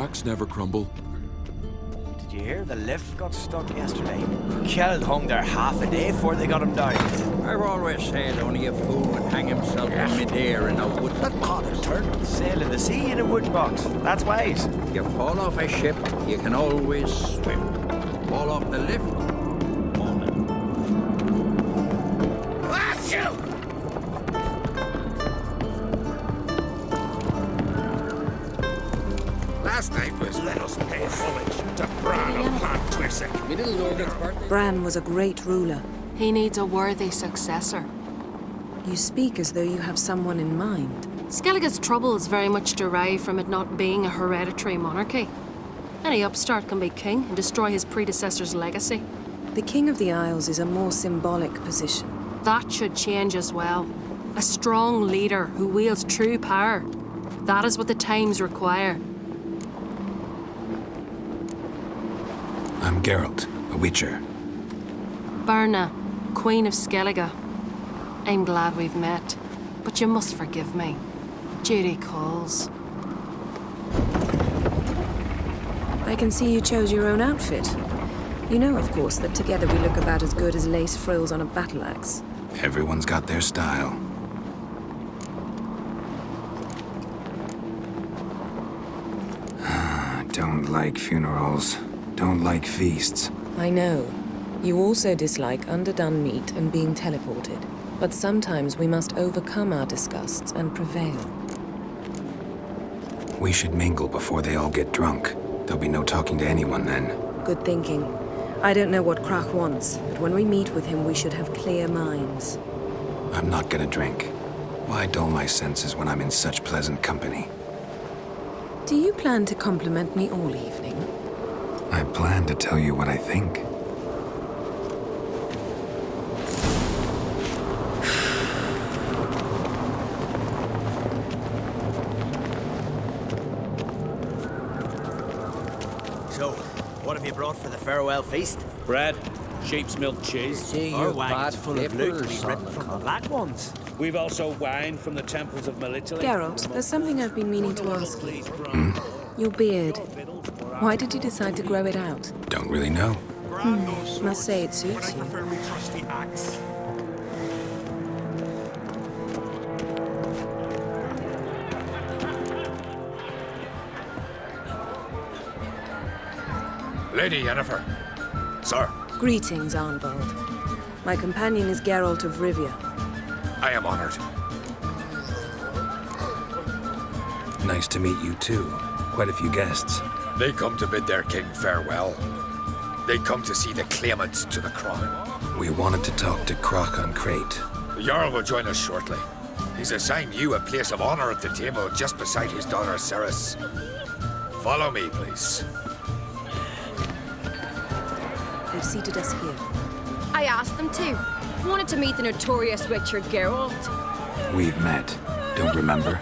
rocks never crumble. Did you hear the lift got stuck yesterday? Kjeld hung there half a day before they got him down. I've always said only a fool would hang himself in midair in a wood. That potted turtle sail in the sea in a wood box. That's wise. You fall off a ship, you can always swim. Fall off the lift, falling. Blast you! Last night was let us pay homage to Bran of Plant. Bran was a great ruler. He needs a worthy successor. You speak as though you have someone in mind. Skellige's troubles very much derive from it not being a hereditary monarchy. Any upstart can be king and destroy his predecessor's legacy. The King of the Isles is a more symbolic position. That should change as well. A strong leader who wields true power. That is what the times require. I'm Geralt, a Witcher. Berna, Queen of Skellige. I'm glad we've met, but you must forgive me. Duty calls. I can see you chose your own outfit. You know, of course, that together we look about as good as lace frills on a battle axe. Everyone's got their style. Don't like funerals. Don't like feasts. I know. You also dislike underdone meat and being teleported. But sometimes we must overcome our disgusts and prevail. We should mingle before they all get drunk. There'll be no talking to anyone then. Good thinking. I don't know what Krach wants, but when we meet with him, we should have clear minds. I'm not gonna drink. Why dull my senses when I'm in such pleasant company? Do you plan to compliment me all evening? I plan to tell you what I think. So, what have you brought for the farewell feast? Bread, sheep's milk cheese. Our wagon's full of loot to be ripped from the black ones. We've also wine from the temples of Melitele. Geralt, there's something I've been meaning to ask you. Your beard. Why did you decide to grow it out? Don't really know. Must say it suits you. Lady Yennefer. Sir, Greetings, Arnvald. My companion is Geralt of Rivia. I am honored. Nice to meet you too. Quite a few guests. They come to bid their king farewell. They come to see the claimants to the crown. We wanted to talk to Krach on Crate. The Jarl will join us shortly. He's assigned you a place of honor at the table just beside his daughter Ciris. Follow me, please. They've seated us here. I asked them to. Wanted to meet the notorious Witcher Geralt. We've met. Don't remember?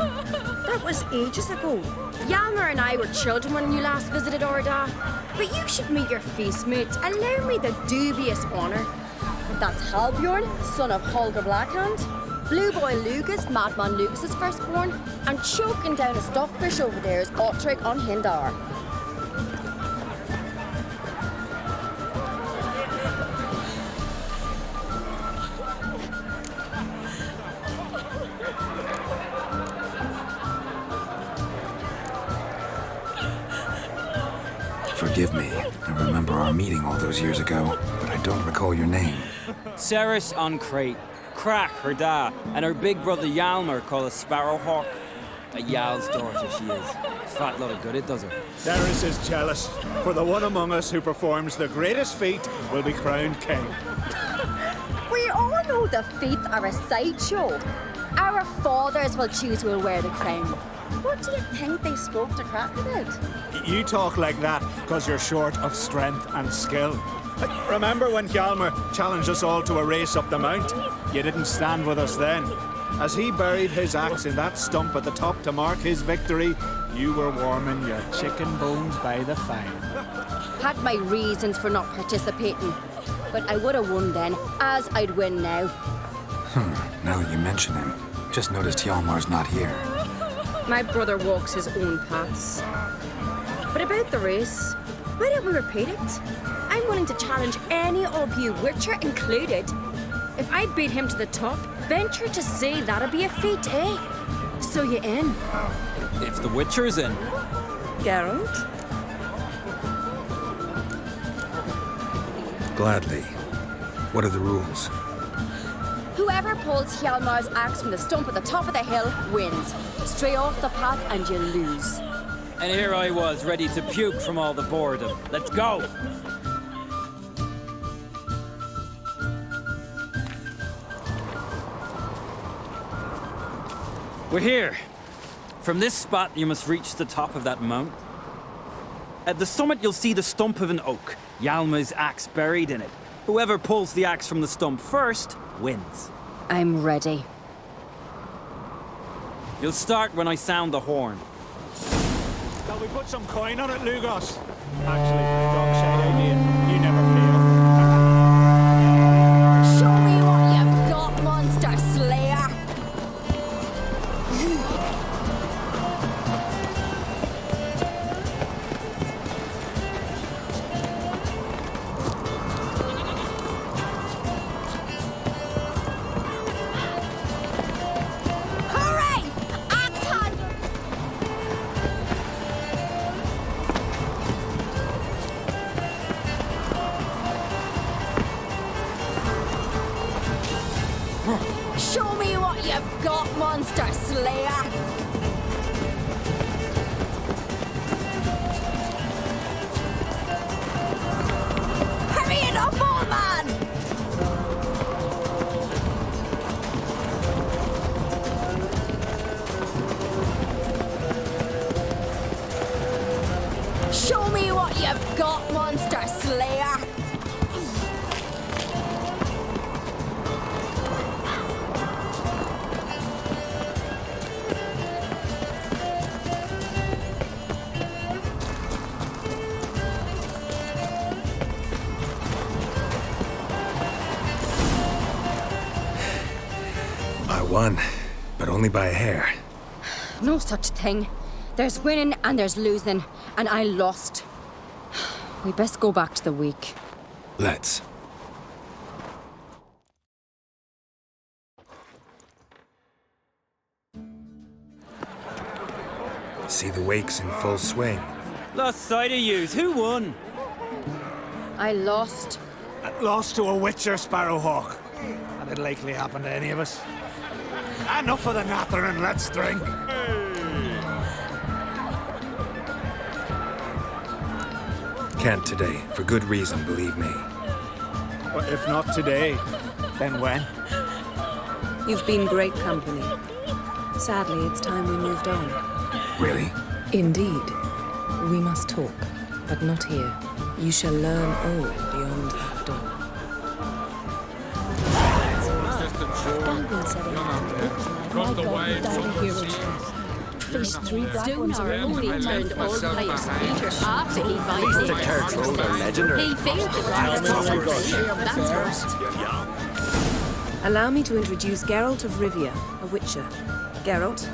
That was ages ago. Hjalmar and I were children when you last visited Orda. But you should meet your feast mates. Allow me the dubious honor. That's Halbjorn, son of Holger Blackhand. Blue Boy Lucas, Madman Lucas's firstborn. And choking down a stockfish over there is Otric on Hindar. Forgive me. I remember our meeting all those years ago, but I don't recall your name. Ceres on Crate, Krach, her da, and her big brother Hjalmar called a Sparrowhawk. A Jarl's daughter she is. Fat lot of good it does her. Ceres is jealous, for the one among us who performs the greatest feat will be crowned king. We all know the feats are a sideshow. Our fathers will choose who will wear the crown. What do you think they spoke to Krach about? You talk like that because you're short of strength and skill. Remember when Hjalmar challenged us all to a race up the mount? You didn't stand with us then. As he buried his axe in that stump at the top to mark his victory, you were warming your chicken bones by the fire. Had my reasons for not participating, but I would have won then, as I'd win now. Now that you mention him, just noticed Hjalmar's not here. My brother walks his own paths. But about the race? Why don't we repeat it? I'm willing to challenge any of you, Witcher included. If I beat him to the top, venture to say that'd be a feat, eh? So you in? If the Witcher's in. Geralt? Gladly. What are the rules? Whoever pulls Hjalmar's axe from the stump at the top of the hill wins. Stray off the path and you lose. And here I was, ready to puke from all the boredom. Let's go! We're here. From this spot, you must reach the top of that mount. At the summit, you'll see the stump of an oak, Hjalmar's axe buried in it. Whoever pulls the axe from the stump first wins. I'm ready. You'll start when I sound the horn. Shall we put some coin on it, Lugos? Actually, dog shite idea. You never pay up. Show me what you've got, monster slayer! Hooray! Axe hunt! Show me what you've got, monster slayer! Hurry it up, old man! Show me what you've got, monster slayer! I won, but only by a hair. No such thing. There's winning and there's losing, and I lost. We best go back to the week. Let's. See the wakes in full swing. Lost sight of yous. Who won? I lost. Lost to a Witcher Sparrowhawk. That'd likely happen to any of us. Enough of the nattering, let's drink. Can't today, for good reason, believe me. But if not today, then when? You've been great company. Sadly, it's time we moved on. Really? Indeed. We must talk, but not here. You shall learn all beyond that door. Across the waves of the sea. Stoner only turned old pipes Peter after he These the Church Road are legendary. He failed the that's Allow me to introduce Geralt of Rivia, a Witcher. Geralt,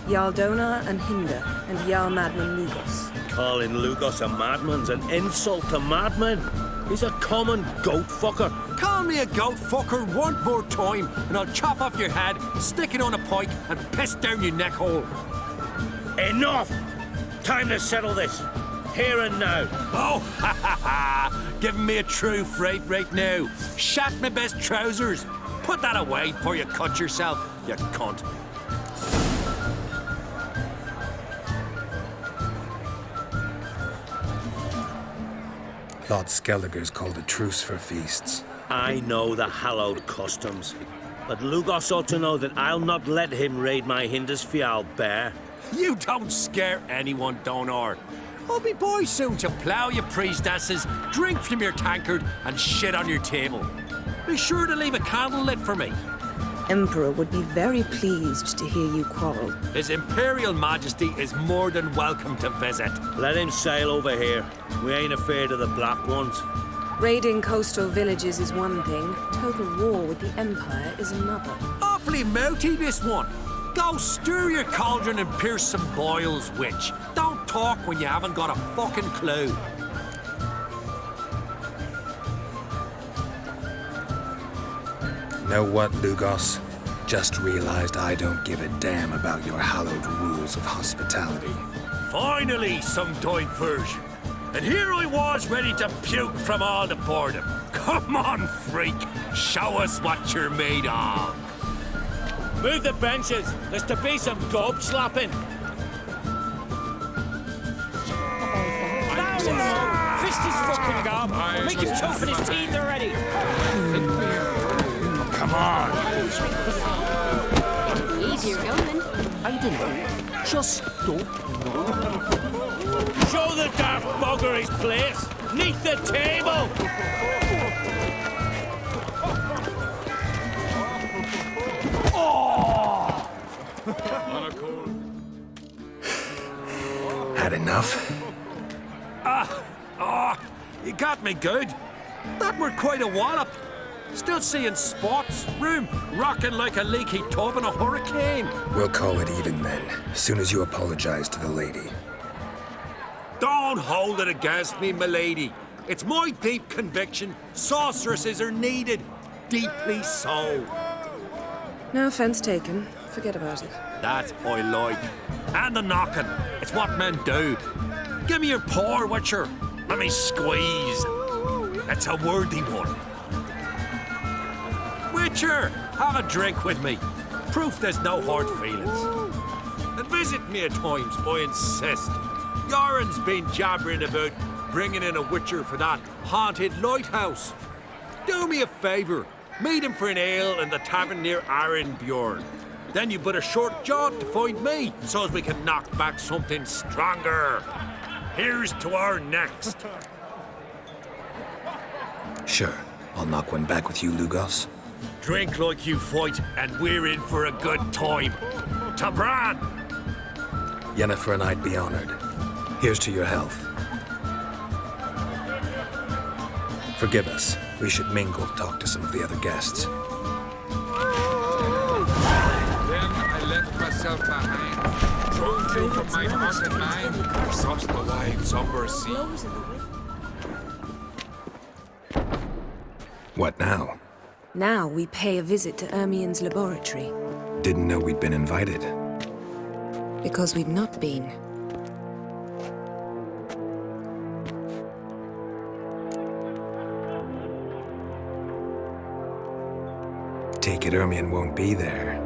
Jarl Donar and Hinder, and Jarl Madman Lugos. Calling Lugos a madman's an insult to madmen. He's a common goat fucker. Call me a goat fucker one more time, and I'll chop off your head, stick it on a pike, and piss down your neck hole. Enough! Time to settle this. Here and now. Oh, ha ha ha! Giving me a true fright right now. Shat my best trousers. Put that away before you cut yourself, you cunt. Lord Skelliger's called a truce for feasts. I know the hallowed customs, but Lugos ought to know that I'll not let him raid my Hindisfial bear. You don't scare anyone, Donar. I'll be boy soon to plough your priestesses, drink from your tankard, and shit on your table. Be sure to leave a candle lit for me. Emperor would be very pleased to hear you quarrel. His Imperial Majesty is more than welcome to visit. Let him sail over here. We ain't afraid of the Black Ones. Raiding coastal villages is one thing. Total war with the Empire is another. Awfully mouty, this one. Go stir your cauldron and pierce some boils, witch. Don't talk when you haven't got a fucking clue. Know what, Lugos? Just realized I don't give a damn about your hallowed rules of hospitality. Finally, some diversion. And here I was ready to puke from all the boredom. Come on, freak. Show us what you're made of. Move the benches. There's to be some gob slapping. Fist his fucking gob. Make him choke in his teeth already. Come on. Easier going. I don't know. Just don't know. Show the dark bugger his place. Neath the table. Had enough? You got me good. That were quite a wallop. Still seeing spots, room rocking like a leaky tub in a hurricane. We'll call it even then, as soon as you apologize to the lady. Don't hold it against me, milady. It's my deep conviction sorceresses are needed. Deeply so. No offense taken. Forget about it. That I like. And the knocking. It's what men do. Give me your paw, Witcher. Let me squeeze. It's a worthy one. Witcher, have a drink with me. Proof there's no hard feelings. And visit me at times, I insist. Yoren's been jabbering about bringing in a Witcher for that haunted lighthouse. Do me a favour. Meet him for an ale in the tavern near Arenbjorn. Then you but a short jaunt to find me, so as we can knock back something stronger. Here's to our next. Sure, I'll knock one back with you, Lugos. Drink like you fight, and we're in for a good time. To Bran! Yennefer and I'd be honored. Here's to your health. Forgive us. We should mingle, talk to some of the other guests. Then I left myself behind. Drove you from my haunted mind, across the wide, somber sea. What now? Now we pay a visit to Ermien's laboratory. Didn't know we'd been invited. Because we've not been. Take it Ermien won't be there.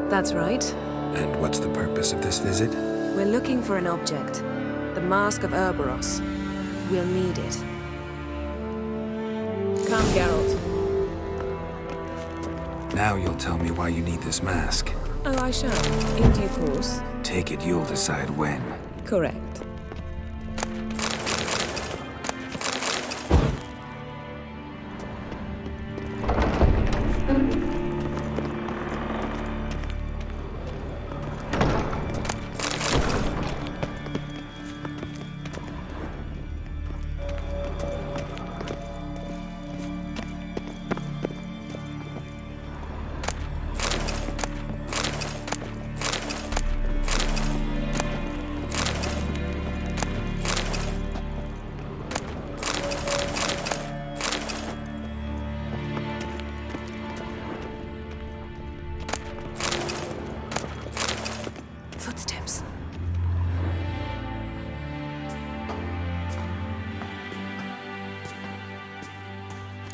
That's right. And what's the purpose of this visit? We're looking for an object. The Mask of Cerberus. We'll need it. Come, Geralt. Now you'll tell me why you need this mask. Oh, I shall. In due course. Take it you'll decide when. Correct. Footsteps.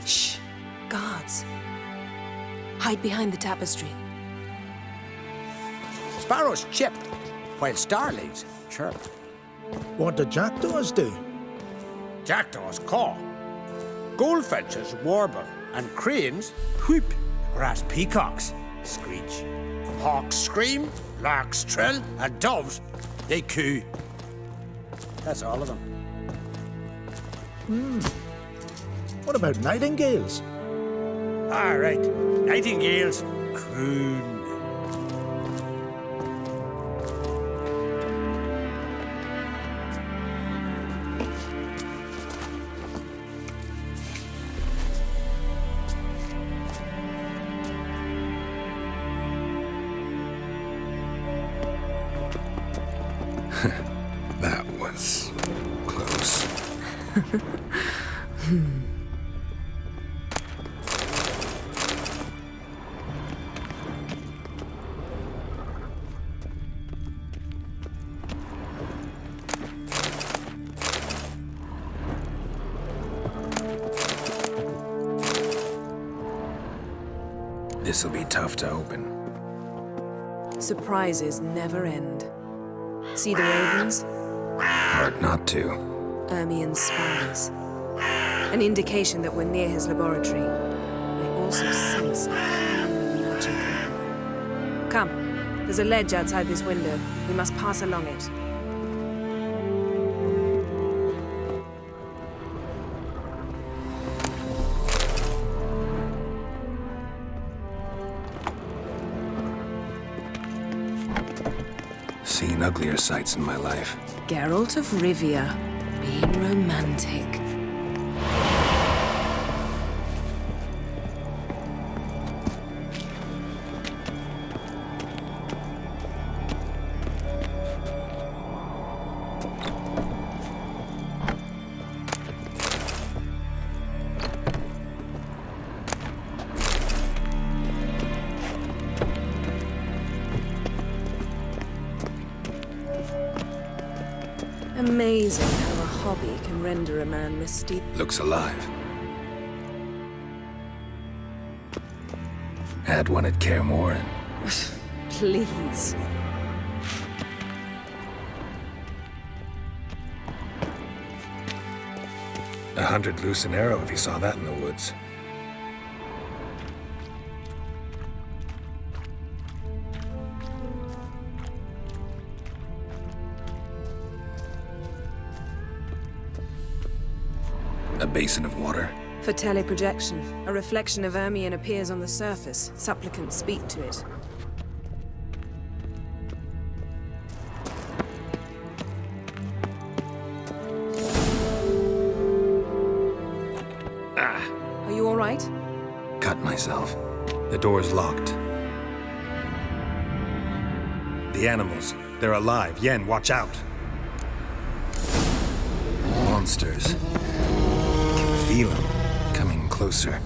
Shh. Guards. Hide behind the tapestry. Sparrows chip, while starlings chirp. What do jackdaws do? Jackdaws caw. Goldfinches warble, and cranes whoop, whereas peacocks screech. Hawks scream, larks trill, and doves, they coo. That's all of them. What about nightingales? All right, nightingales croon. That was This'll be tough to open. Surprises never end. See the ravens? Hard not to. Ermien's spies. An indication that we're near his laboratory. I also sense a kind of magic. Come, there's a ledge outside this window. We must pass along it. Seen uglier sights in my life. Geralt of Rivia, being romantic. Amazing how a hobby can render a man mysterious. Looks alive. Had one at Kaer Morhen. Please. $100 loose an arrow if you saw that in the woods. A basin of water. For teleprojection, a reflection of Ermien appears on the surface. Supplicants speak to it. Are you all right? Cut myself. The door's locked. The animals, they're alive. Yen, watch out. Monsters. Feel them coming closer.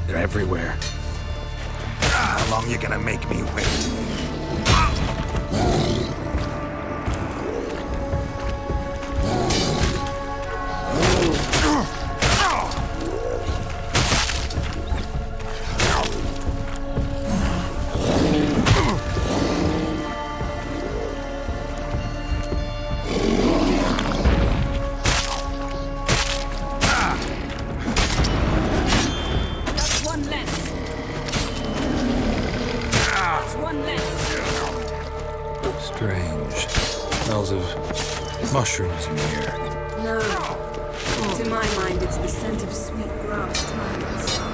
They're everywhere. How long you gonna make me wait? Strange. Smells of mushrooms in here. No. To my mind, it's the scent of sweet grass drying in the sun.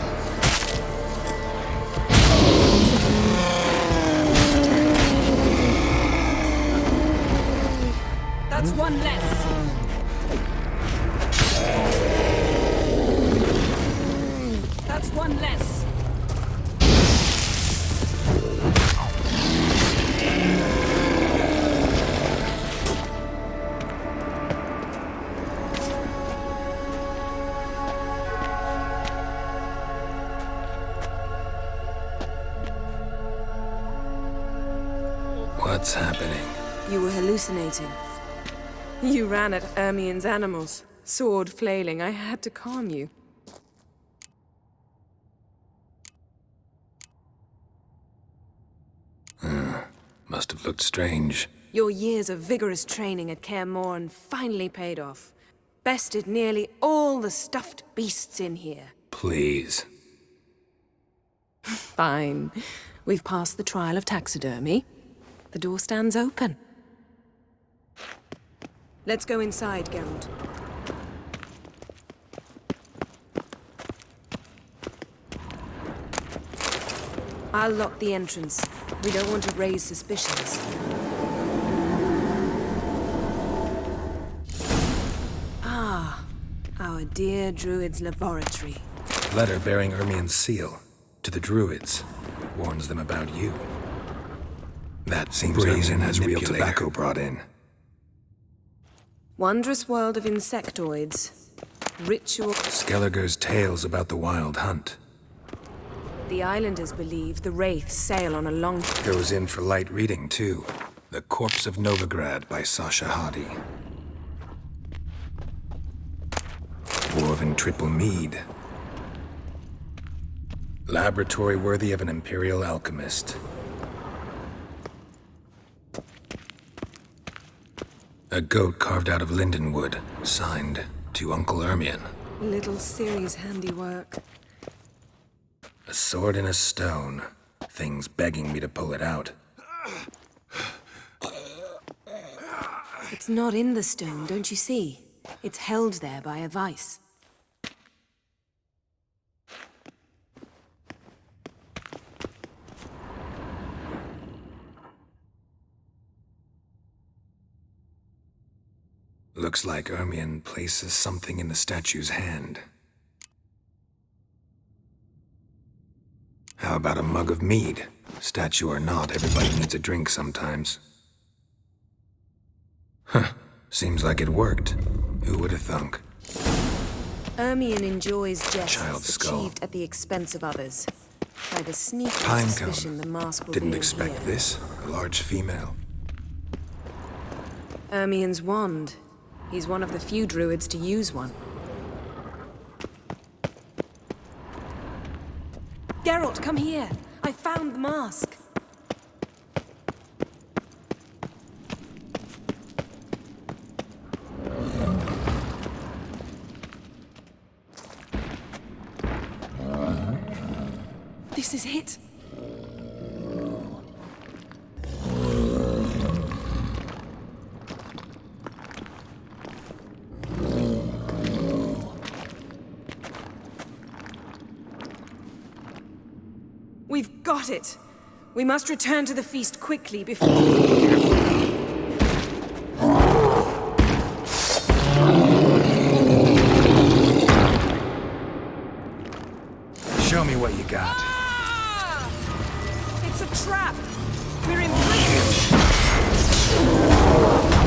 That's one less. That's one less. What's happening? You were hallucinating. You ran at Ermien's animals, sword flailing. I had to calm you. Must have looked strange. Your years of vigorous training at Kaer Morhen finally paid off. Bested nearly all the stuffed beasts in here. Please. Fine. We've passed the trial of taxidermy. The door stands open. Let's go inside, Geralt. I'll lock the entrance. We don't want to raise suspicions. Ah, our dear Druid's laboratory. Letter bearing Ermien's seal to the Druids. Warns them about you. That seems Brazen has real tobacco brought in. Wondrous world of insectoids. Ritual. Skellige's tales about the wild hunt. The islanders believe the wraiths sail on a long... Goes in for light reading, too. The Corpse of Novigrad by Sasha Hadi. Dwarven triple mead. Laboratory worthy of an imperial alchemist. A goat carved out of lindenwood, signed to Uncle Ermion. Little Ciri's handiwork. A sword in a stone. Things begging me to pull it out. It's not in the stone, don't you see? It's held there by a vice. Looks like Ermion places something in the statue's hand. How about a mug of mead? Statue or not, everybody needs a drink sometimes. Huh. Seems like it worked. Who would have thunk? Ermion enjoys jests Child's skull. achieved at the expense of others. By the sneaky Pinecone. suspicion the mask will Didn't be expect here. this. A large female. Ermion's wand. He's one of the few druids to use one. Geralt, come here! I found the mask! This is it! We've got it! We must return to the feast quickly before... Show me what you got. Ah! It's a trap! We're imprisoned!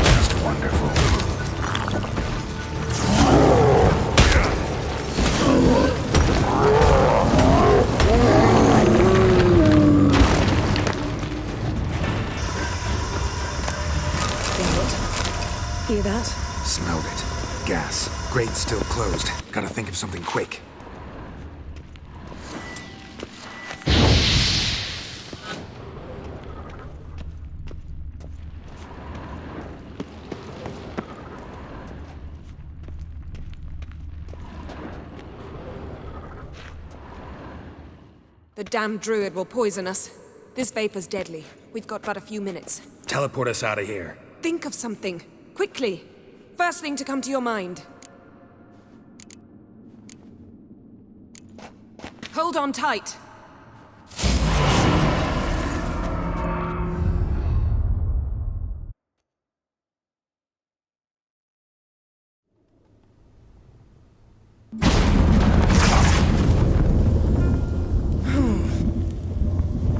Just wonderful. Hear that? Smelled it. Gas. Grate still closed. Gotta think of something quick. The damned druid will poison us. This vapor's deadly. We've got but a few minutes. Teleport us out of here. Think of something. Quickly. First thing to come to your mind. Hold on tight.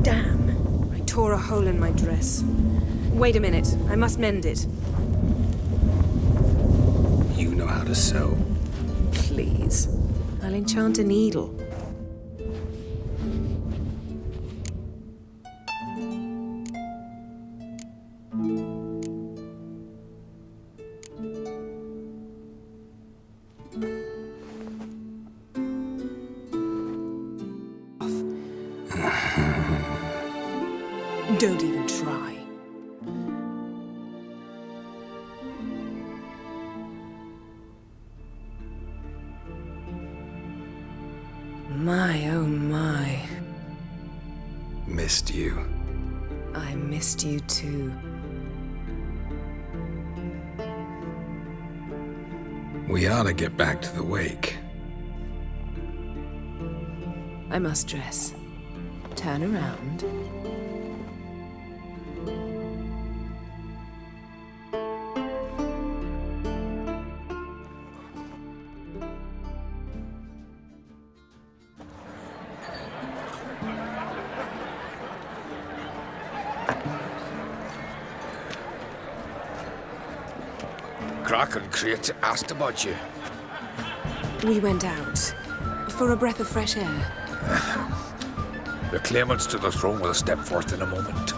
Damn. I tore a hole in my dress. Wait a minute. I must mend it. You know how to sew. Please. I'll enchant a needle. Don't even try. My, oh my. Missed you. I missed you too. We ought to get back to the wake. I must dress. Turn around. Crack and Crate asked about you. We went out for a breath of fresh air. The claimants to the throne will step forth in a moment.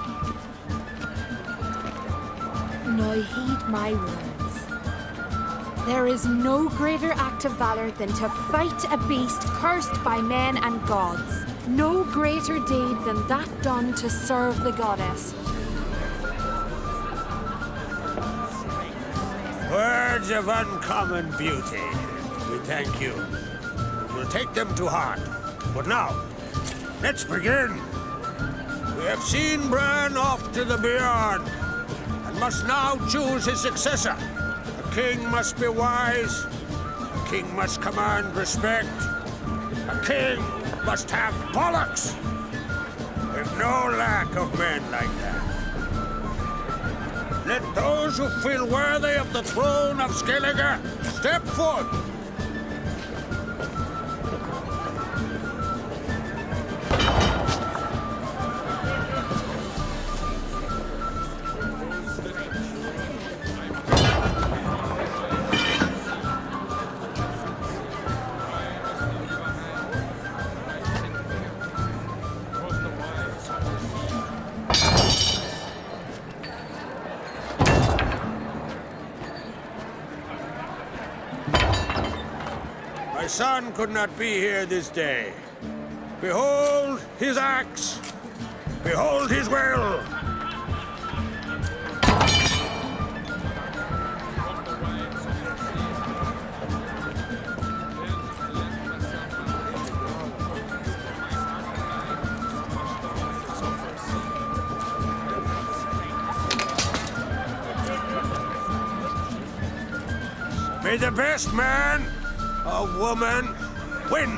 Now heed my words. There is no greater act of valor than to fight a beast cursed by men and gods. No greater deed than that done to serve the goddess. Words of uncommon beauty. We thank you. We'll take them to heart. But now, let's begin. We have seen Bran off to the beyond, and must now choose his successor. A king must be wise. A king must command respect. A king must have bollocks. We've no lack of men like that. Let those who feel worthy of the throne of Skellige step forth. My son could not be here this day. Behold his axe. Behold his will. May the best man or woman win.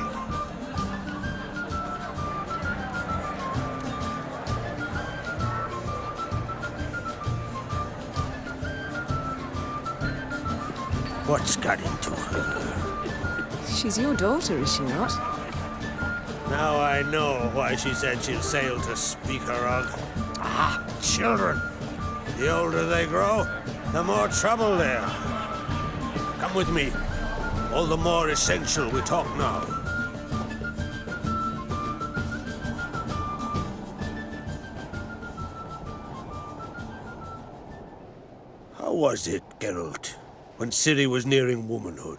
What's got into her? She's your daughter, is she not? Now I know why she said she'll sail to Speakerog. Ah, children. The older they grow, the more trouble they are. Come with me. All the more essential we talk now. How was it, Geralt, when Ciri was nearing womanhood?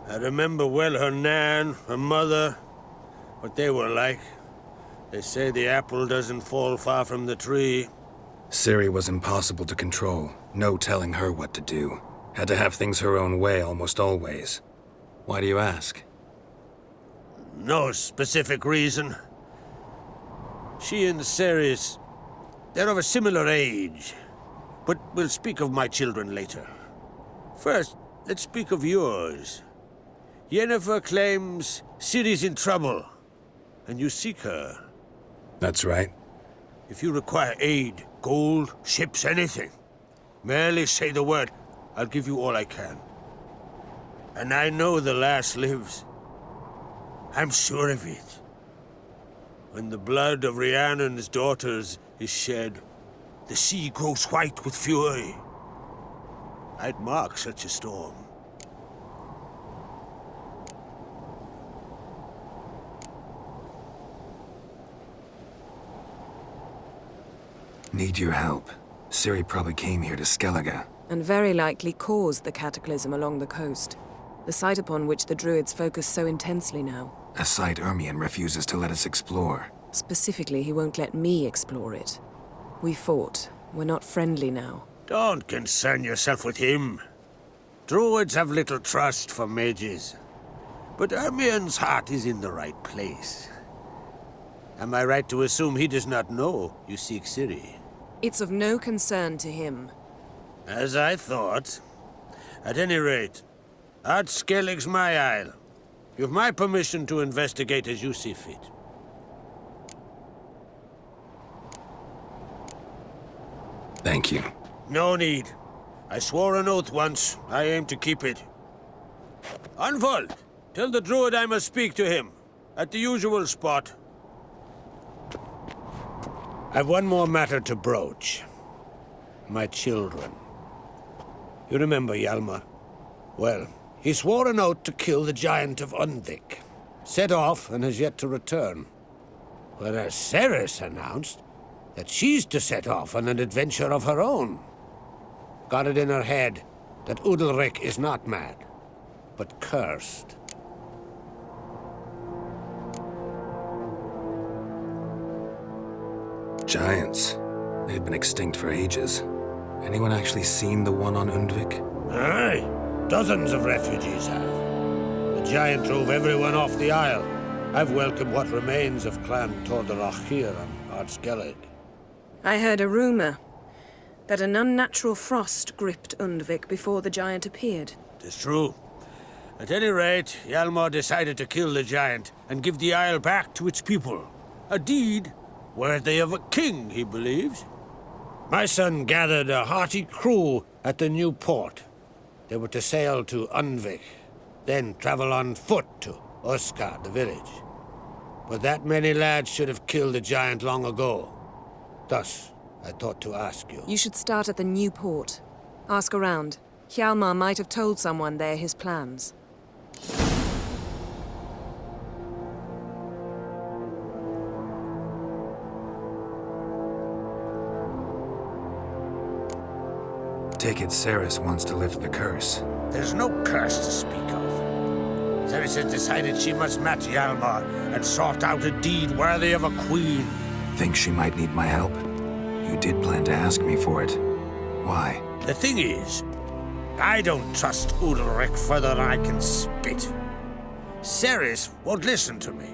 I remember well her nan, her mother, what they were like. They say the apple doesn't fall far from the tree. Ciri was impossible to control. No telling her what to do. Had to have things her own way almost always. Why do you ask? No specific reason. She and Ceres, they're of a similar age. But we'll speak of my children later. First, let's speak of yours. Yennefer claims Ciri's in trouble, and you seek her. That's right. If you require aid, gold, ships, anything, merely say the word. I'll give you all I can. And I know the lass lives. I'm sure of it. When the blood of Rhiannon's daughters is shed, the sea grows white with fury. I'd mark such a storm. Need your help. Ciri probably came here to Skellige. And very likely caused the cataclysm along the coast. The site upon which the Druids focus so intensely now. A site Ermion refuses to let us explore. Specifically, he won't let me explore it. We fought. We're not friendly now. Don't concern yourself with him. Druids have little trust for mages. But Ermion's heart is in the right place. Am I right to assume he does not know you seek Ciri? It's of no concern to him. As I thought. At any rate, Ard Skellig's my isle. You've my permission to investigate as you see fit. Thank you. No need. I swore an oath once. I aim to keep it. Unfold! Tell the druid I must speak to him. At the usual spot. I've one more matter to broach. My children. You remember Hjalmar? Well, He swore an oath to kill the giant of Undvik. Set off and has yet to return. Whereas Ceres announced that she's to set off on an adventure of her own. Got it in her head that Udalric is not mad, but cursed. Giants. They've been extinct for ages. Anyone actually seen the one on Undvik? Aye. Dozens of refugees have. The giant drove everyone off the isle. I've welcomed what remains of Clan Tordarach here on Ardskellig. I heard a rumor that an unnatural frost gripped Undvik before the giant appeared. It's true. At any rate, Hjalmar decided to kill the giant and give the isle back to its people. A deed worthy of a king, he believes. My son gathered a hearty crew at the new port. They were to sail to Undvik, then travel on foot to Oskar, the village. But that many lads should have killed the giant long ago. Thus, I thought to ask you. You should start at the new port. Ask around. Hjalmar might have told someone there his plans. Take it Ceres wants to lift the curse. There's no curse to speak of. Ceres has decided she must match Hjalmar and sort out a deed worthy of a queen. Think she might need my help? You did plan to ask me for it. Why? The thing is, I don't trust Udalric further than I can spit. Ceres won't listen to me,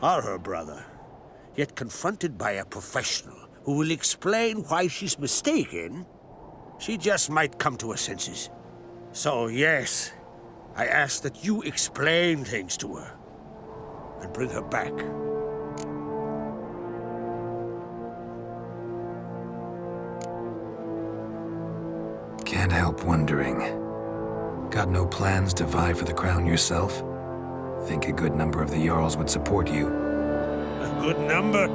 or her brother. Yet confronted by a professional who will explain why she's mistaken, she just might come to her senses. So yes, I ask that you explain things to her and bring her back. Can't help wondering. Got no plans to vie for the crown yourself? Think a good number of the Jarls would support you. A good number?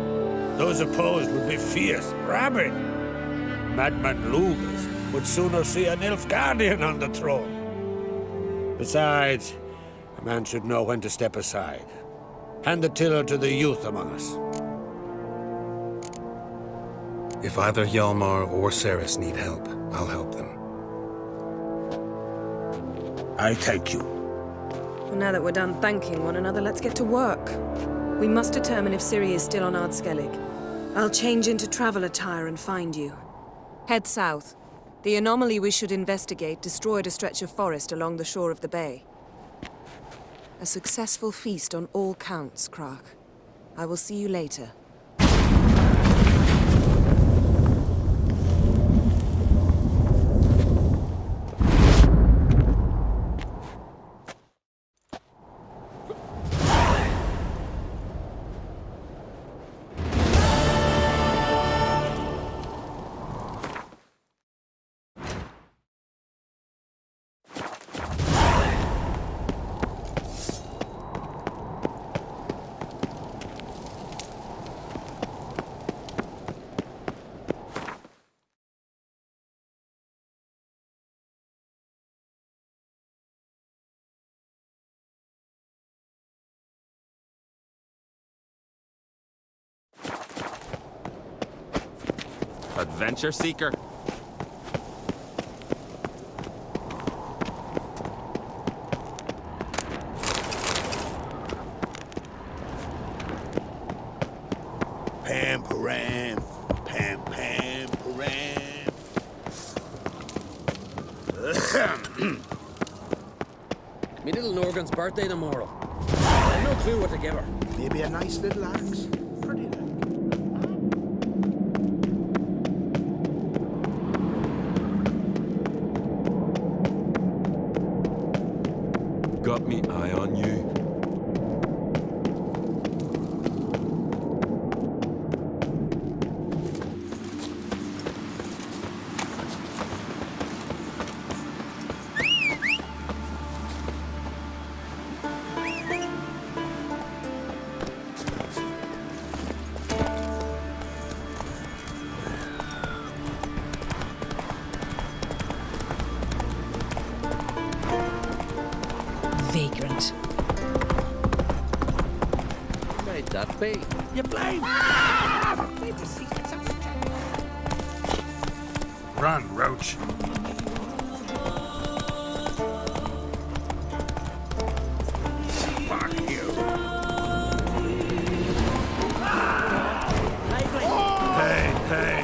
Those opposed would be fierce, rabid. Madman Lugas would sooner see an Nilfgaardian on the throne. Besides, a man should know when to step aside. Hand the tiller to the youth among us. If either Hjalmar or Ceres need help, I'll help them. I thank you. Well, now that we're done thanking one another, let's get to work. We must determine if Ciri is still on Ardskellig. I'll change into travel attire and find you. Head south. The anomaly we should investigate destroyed a stretch of forest along the shore of the bay. A successful feast on all counts, Krach. I will see you later. Adventure seeker. Pam param, pam pam param. Me little Norgan's birthday tomorrow. I've no clue what to give her. Maybe a nice little axe. Pretty like. Got me eye on you. vagrant. Might that be? You blind! Run, Roach. Fuck you! Hey!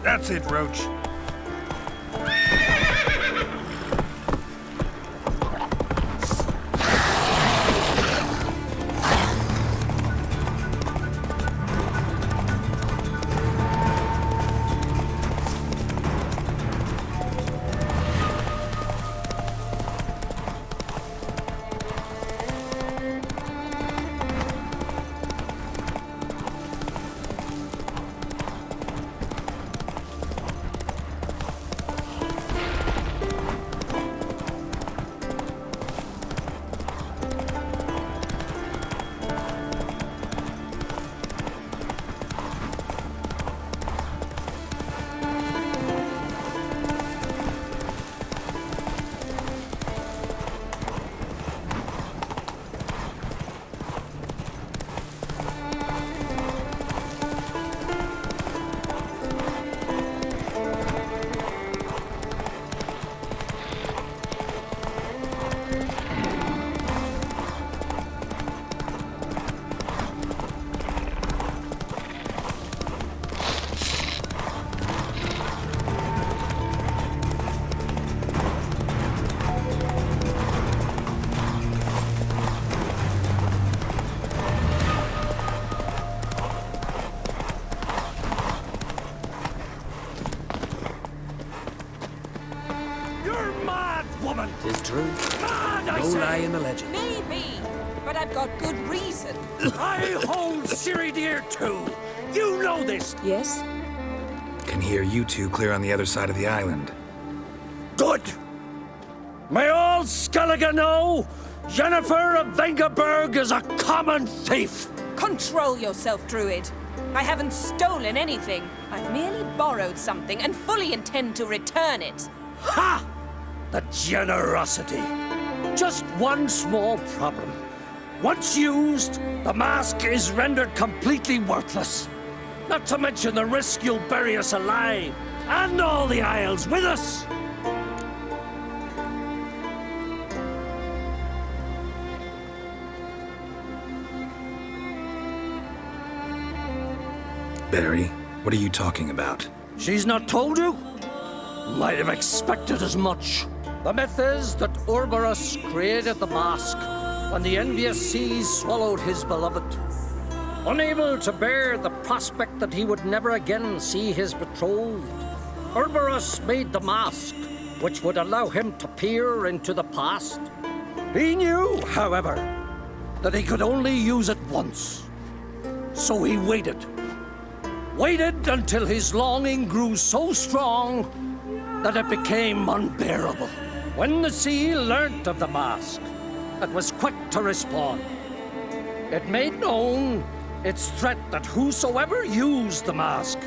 That's it, Roach. Tis true. No lie in the legend. Maybe, but I've got good reason. I hold Ciri dear too. You know this. Yes? Can hear you two clear on the other side of the island. Good. May all Skellige know Jennifer of Vengerberg is a common thief. Control yourself, Druid. I haven't stolen anything. I've merely borrowed something and fully intend to return it. Ha! The generosity. Just one small problem. Once used, the mask is rendered completely worthless. Not to mention the risk you'll bury us alive, and all the Isles with us. Barry, what are you talking about? She's not told you? Might have expected as much. The myth is that Ouroboros created the mask when the envious seas swallowed his beloved. Unable to bear the prospect that he would never again see his betrothed, Ouroboros made the mask, which would allow him to peer into the past. He knew, however, that he could only use it once. So he waited. Waited until his longing grew so strong that it became unbearable. When the sea learnt of the mask, it was quick to respond. It made known its threat that whosoever used the mask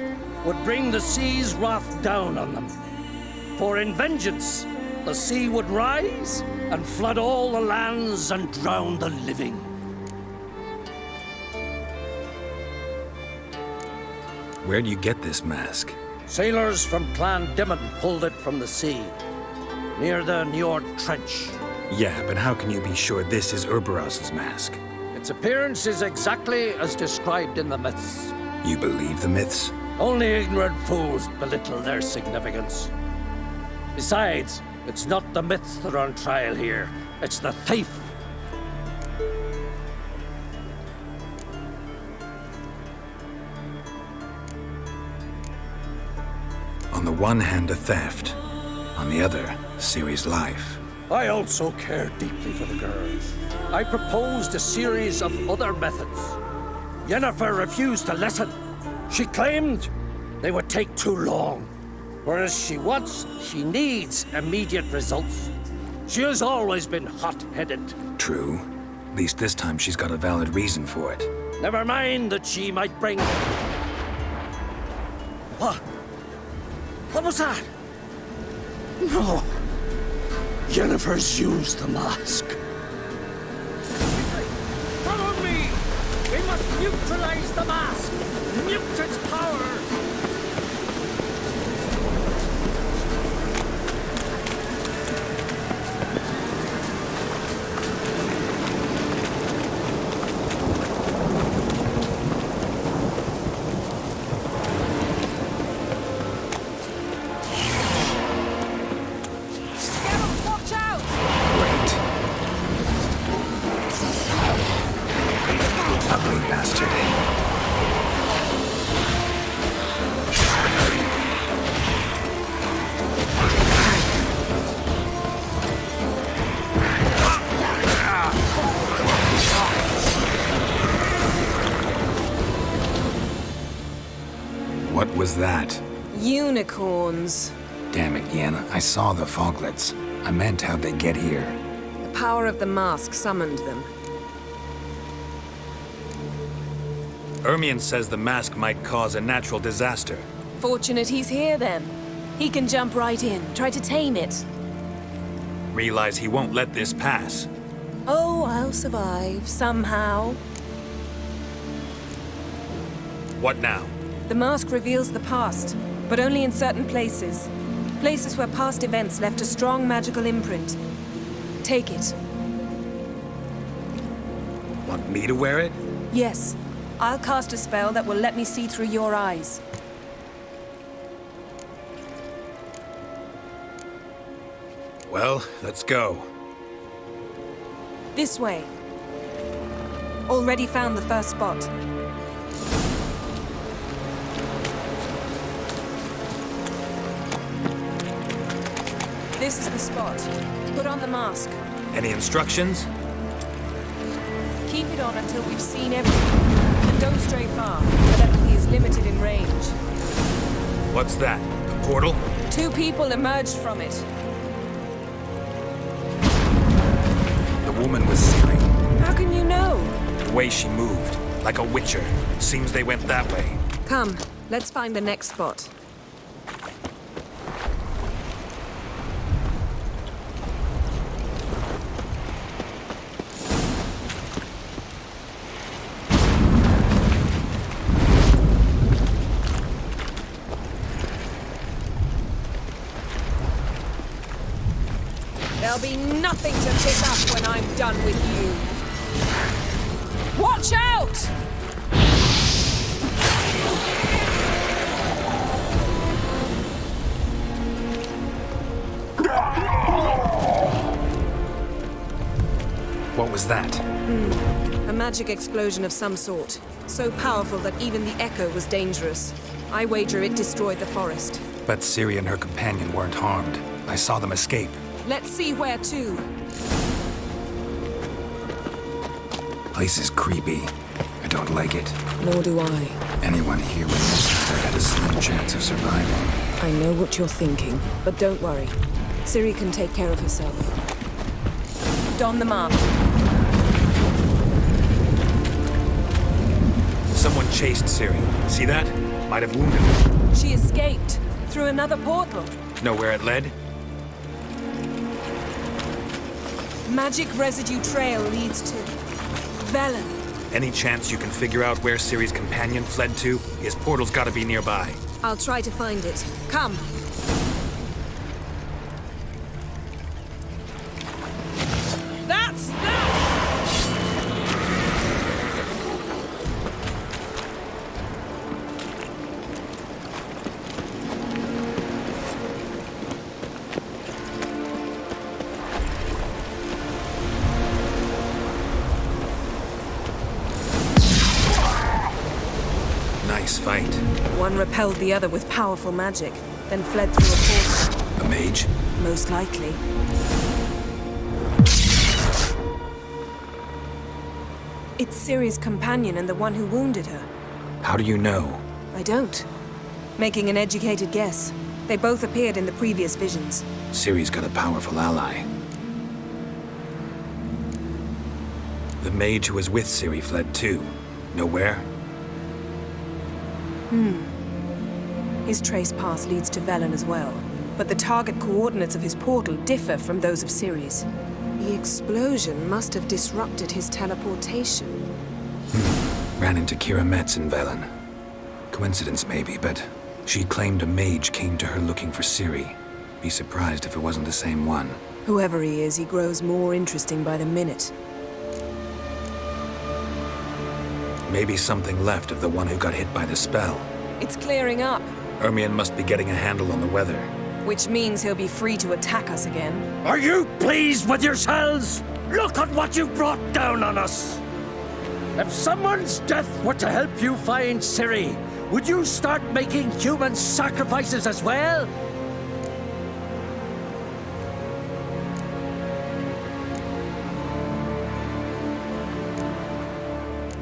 would bring the sea's wrath down on them. For in vengeance, the sea would rise and flood all the lands and drown the living. Where do you get this mask? Sailors from Clan Dimon pulled it from the sea, near the Njord Trench. Yeah, but how can you be sure this is Ouroboros' mask? Its appearance is exactly as described in the myths. You believe the myths? Only ignorant fools belittle their significance. Besides, it's not the myths that are on trial here. It's the thief. On the one hand, a theft. On the other, Ciri's life. I also care deeply for the girls. I proposed a series of other methods. Yennefer refused to listen. She claimed they would take too long. Whereas she needs immediate results. She has always been hot-headed. True. At least this time she's got a valid reason for it. Never mind that she might bring... What? What was that? No. Yennefer's used the mask. Follow me! We must neutralize the mask! Mute its power! What was that? Unicorns. Damn it, Yenna. I saw the foglets. I meant how'd they get here. The power of the mask summoned them. Ermion says the mask might cause a natural disaster. Fortunate he's here, then. He can jump right in, try to tame it. Realize he won't let this pass. Oh, I'll survive, somehow. What now? The mask reveals the past, but only in certain places. Places where past events left a strong magical imprint. Take it. Want me to wear it? Yes. I'll cast a spell that will let me see through your eyes. Well, let's go. This way. Already found the first spot. This is the spot. Put on the mask. Any instructions? Keep it on until we've seen everything. And don't stray far. Telepathy is limited in range. What's that? A portal? 2 people emerged from it. The woman was Ciri. How can you know? The way she moved. Like a witcher. Seems they went that way. Come, let's find the next spot. There'll be nothing to pick up when I'm done with you. Watch out! What was that? A magic explosion of some sort. So powerful that even the echo was dangerous. I wager it destroyed the forest. But Ciri and her companion weren't harmed. I saw them escape. Let's see where to. Place is creepy. I don't like it. Nor do I. Anyone here with this had a slim chance of surviving. I know what you're thinking, but don't worry. Ciri can take care of herself. Don the mask. Someone chased Ciri. See that? Might have wounded her. She escaped through another portal. Know where it led? Magic residue trail leads to Velen. Any chance you can figure out where Ciri's companion fled to? His portal's gotta be nearby. I'll try to find it. Come. That's that! Nice fight. One repelled the other with powerful magic, then fled through a portal. A mage? Most likely. It's Ciri's companion and the one who wounded her. How do you know? I don't. Making an educated guess. They both appeared in the previous visions. Ciri's got a powerful ally. The mage who was with Ciri fled too. Know where? His trace path leads to Velen as well. But the target coordinates of his portal differ from those of Ciri's. The explosion must have disrupted his teleportation. Ran into Kira Metz in Velen. Coincidence maybe, but she claimed a mage came to her looking for Ciri. Be surprised if it wasn't the same one. Whoever he is, he grows more interesting by the minute. Maybe something left of the one who got hit by the spell. It's clearing up, Ermion must be getting a handle on the weather. which means he'll be free to attack us again. Are you pleased with yourselves? Look at what you brought down on us! If someone's death were to help you find Ciri, would you start making human sacrifices as well?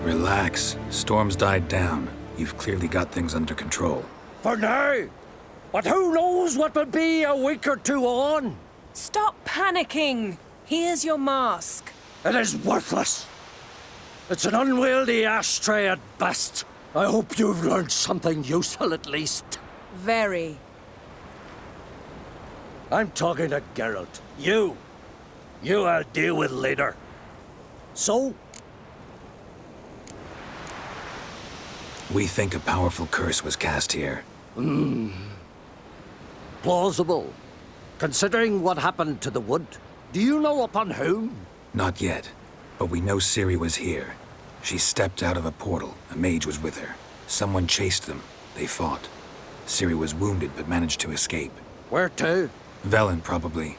Relax. Storm's died down. You've clearly got things under control. For now. But who knows what will be a week or two on? Stop panicking! Here's your mask. It is worthless. It's an unwieldy ashtray at best. I hope you've learned something useful at least. Very. I'm talking to Geralt. You I'll deal with later. So? We think a powerful curse was cast here. Plausible. Considering what happened to the wood, do you know upon whom? Not yet, but we know Ciri was here. She stepped out of a portal. A mage was with her. Someone chased them. They fought. Ciri was wounded but managed to escape. Where to? Velen, probably.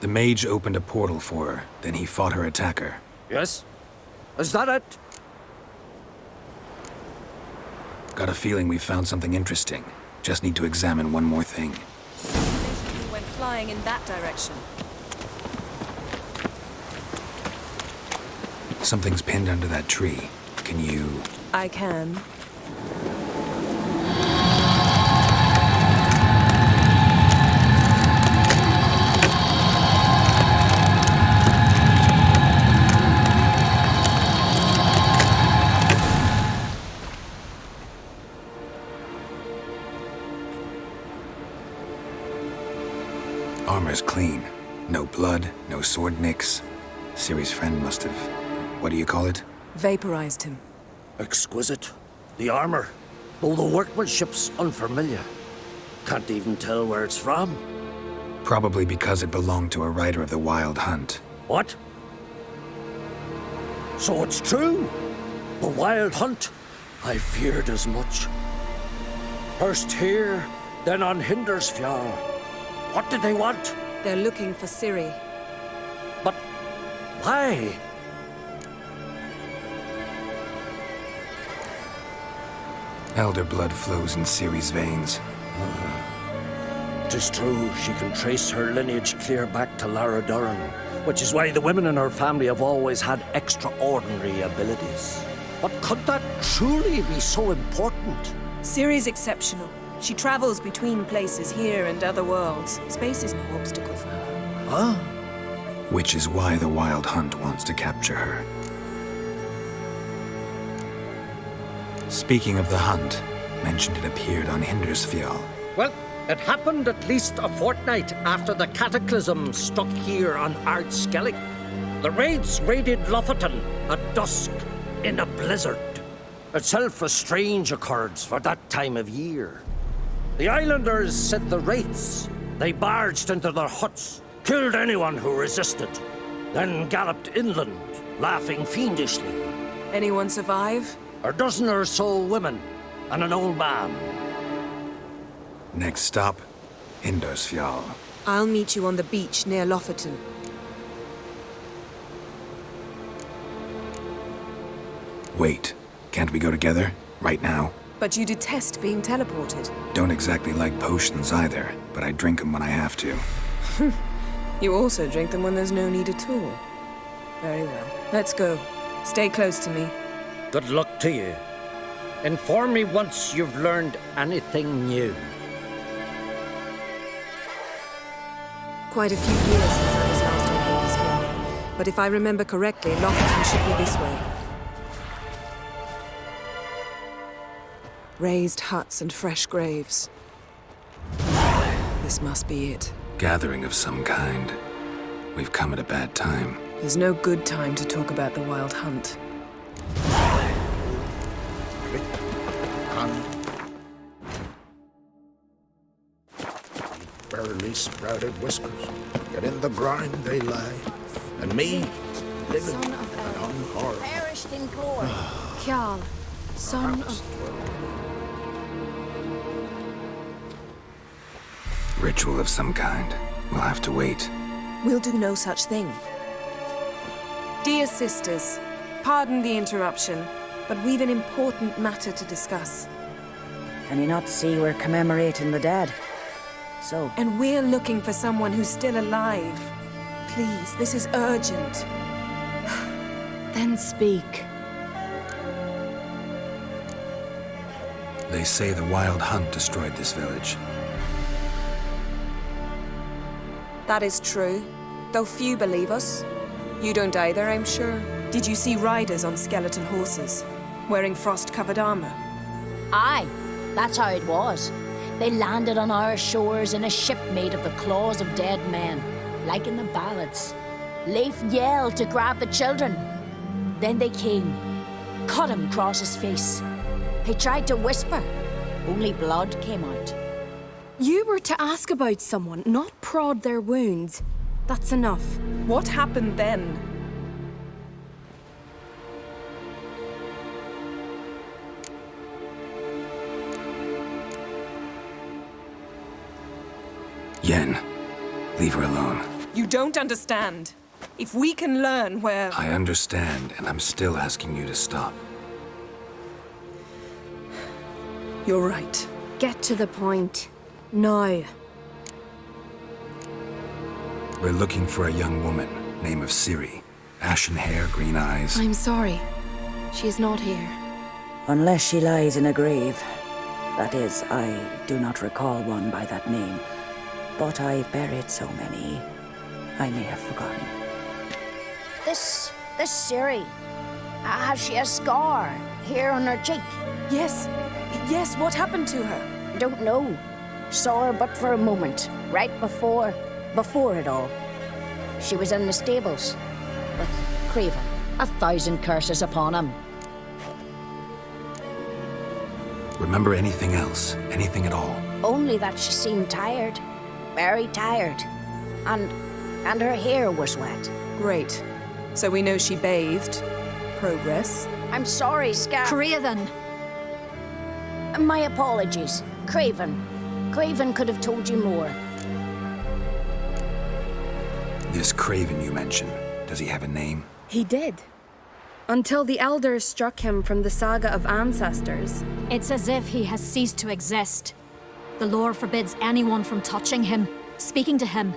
The mage opened a portal for her, then he fought her attacker. Yes? Is that it? Got a feeling we found something interesting. Just need to examine one more thing. You went flying in that direction. Something's pinned under that tree. Can you... I can. Armor's clean. No blood, no sword nicks. Ciri's friend must have... what do you call it? Vaporized him. Exquisite. The armor, though the workmanship's unfamiliar. Can't even tell where it's from. Probably because it belonged to a rider of the Wild Hunt. What? So it's true? The Wild Hunt? I feared as much. First here, then on Hindersfjall. What did they want? They're looking for Ciri. But why? Elder blood flows in Ciri's veins. 'Tis true, she can trace her lineage clear back to RADEON, which is why the women in her family have always had extraordinary abilities. But could that truly be so important? Ciri's exceptional. She travels between places here and other worlds. Space is no obstacle for her. Huh? Which is why the Wild Hunt wants to capture her. Speaking of the hunt, mentioned it appeared on Hindersfjall. Well, it happened at least a fortnight after the cataclysm struck here on Ardskellig. The raids raided Lofoten at dusk in a blizzard. Itself a strange occurrence for that time of year. The islanders set the wraiths. They barged into their huts, killed anyone who resisted, then galloped inland, laughing fiendishly. Anyone survive? A dozen or so women, and an old man. Next stop, Hindersfjall. I'll meet you on the beach near Lofoten. Wait, can't we go together? Right now? But you detest being teleported. Don't exactly like potions either, but I drink them when I have to. You also drink them when there's no need at all. Very well. Let's go. Stay close to me. Good luck to you. Inform me once you've learned anything new. Quite a few years since I was last on Hindisville. But if I remember correctly, Lofton should be this way. Raised huts and fresh graves. This must be it. Gathering of some kind. We've come at a bad time. There's no good time to talk about the Wild Hunt. Barely sprouted whiskers, yet in the grind they lie. And me, living an unharmed. Perished in glory. Kjal, son of... Ritual of some kind. We'll have to wait. We'll do no such thing. Dear sisters, pardon the interruption, but we've an important matter to discuss. Can you not see we're commemorating the dead? So? And we're looking for someone who's still alive. Please, this is urgent. Then speak. They say the Wild Hunt destroyed this village. That is true, though few believe us. You don't either, I'm sure. Did you see riders on skeleton horses, wearing frost-covered armor? Aye, that's how it was. They landed on our shores in a ship made of the claws of dead men, like in the ballads. Leif yelled to grab the children. Then they came, cut him across his face. He tried to whisper, only blood came out. You were to ask about someone, not prod their wounds. That's enough. What happened then? Yen, leave her alone. You don't understand. If we can learn where... I understand, and I'm still asking you to stop. You're right. Get to the point. Now. We're looking for a young woman, name of Ciri. Ashen hair, green eyes. I'm sorry. She is not here. Unless she lies in a grave. That is, I do not recall one by that name. But I've buried so many, I may have forgotten. This Ciri, has she a scar here on her cheek? Yes, what happened to her? Don't know. Saw her but for a moment, right before it all. She was in the stables with Craven. 1,000 curses upon him. Remember anything else? Anything at all? Only that she seemed tired. Very tired. And her hair was wet. Great. So we know she bathed. Progress. I'm sorry, Scar. Craven! My apologies. Craven. Craven could have told you more. This Craven you mentioned, does he have a name? He did. Until the elders struck him from the saga of ancestors. It's as if he has ceased to exist. The lore forbids anyone from touching him, speaking to him,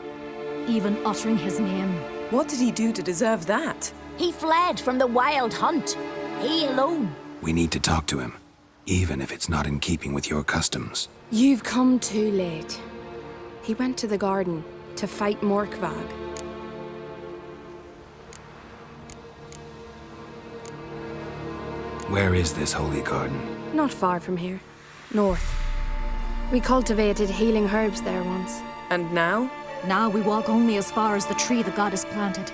even uttering his name. What did he do to deserve that? He fled from the Wild Hunt. He alone. We need to talk to him, even if it's not in keeping with your customs. You've come too late. He went to the garden to fight Morkvag. Where is this holy garden? Not far from here. North. We cultivated healing herbs there once. And now? Now we walk only as far as the tree the goddess planted.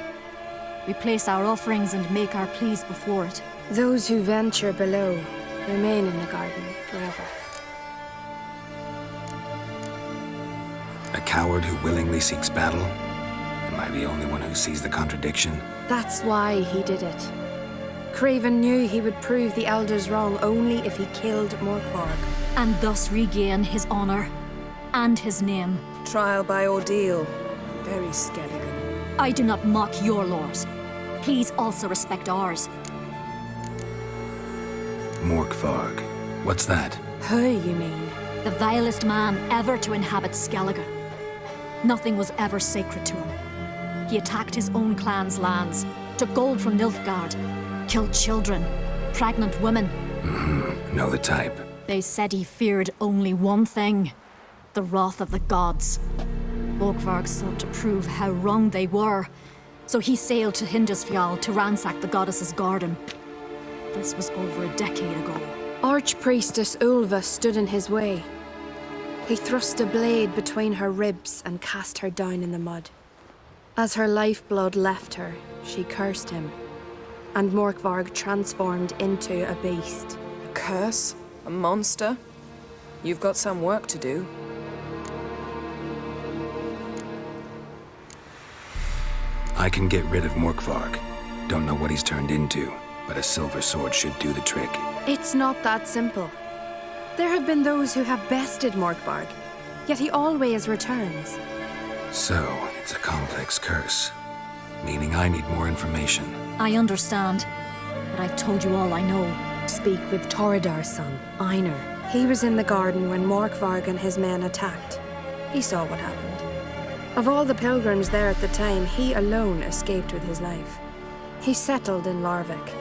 We place our offerings and make our pleas before it. Those who venture below remain in the garden forever. A coward who willingly seeks battle? Am I the only one who sees the contradiction? That's why he did it. Craven knew he would prove the elders wrong only if he killed Morkvarg. And thus regain his honor and his name. Trial by ordeal. Very Skelligan. I do not mock your laws. Please also respect ours. Morkvarg. What's that? Who, you mean? The vilest man ever to inhabit Skellige. Nothing was ever sacred to him. He attacked his own clan's lands, took gold from Nilfgaard, Killed children, pregnant women. Know the type. They said he feared only one thing. The wrath of the gods. Morkvarg sought to prove how wrong they were, so he sailed to Hindisfjall to ransack the goddess's garden. This was over a decade ago. Archpriestess Ulva stood in his way. He thrust a blade between her ribs and cast her down in the mud. As her lifeblood left her, she cursed him, and Morkvarg transformed into a beast. A curse? A monster? You've got some work to do. I can get rid of Morkvarg. Don't know what he's turned into, but a silver sword should do the trick. It's not that simple. There have been those who have bested Morkvarg, yet he always returns. So, it's a complex curse, meaning I need more information. I understand, but I've told you all I know. Speak with Torridar's son, Einar. He was in the garden when Morkvarg and his men attacked. He saw what happened. Of all the pilgrims there at the time, he alone escaped with his life. He settled in Larvik.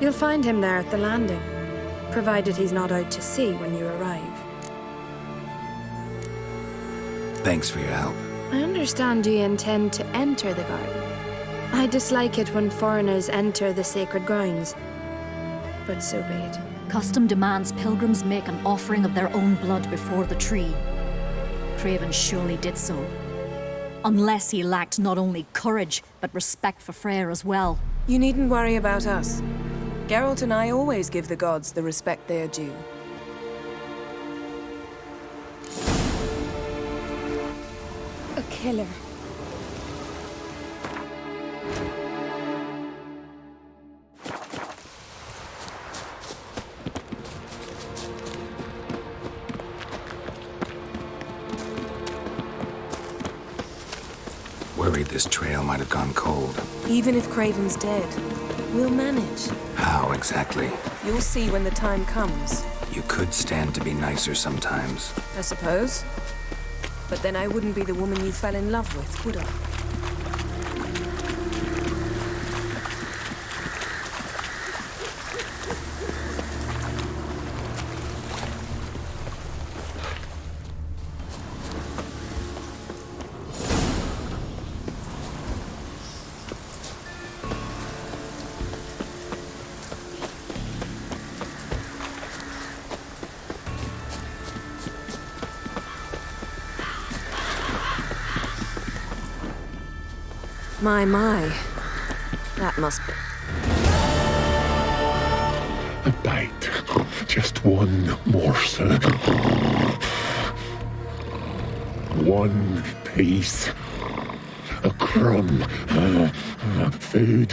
You'll find him there at the landing, provided he's not out to sea when you arrive. Thanks for your help. I understand you intend to enter the garden. I dislike it when foreigners enter the sacred grounds, but so be it. Custom demands pilgrims make an offering of their own blood before the tree. Craven surely did so. Unless he lacked not only courage, but respect for Freyr as well. You needn't worry about us. Geralt and I always give the gods the respect they are due. A killer. Worried this trail might have gone cold. Even if Craven's dead, we'll manage. How exactly? You'll see when the time comes. You could stand to be nicer sometimes. I suppose. But then I wouldn't be the woman you fell in love with, would I? My. That must be... A bite. Just one morsel. One piece. A crumb. Food.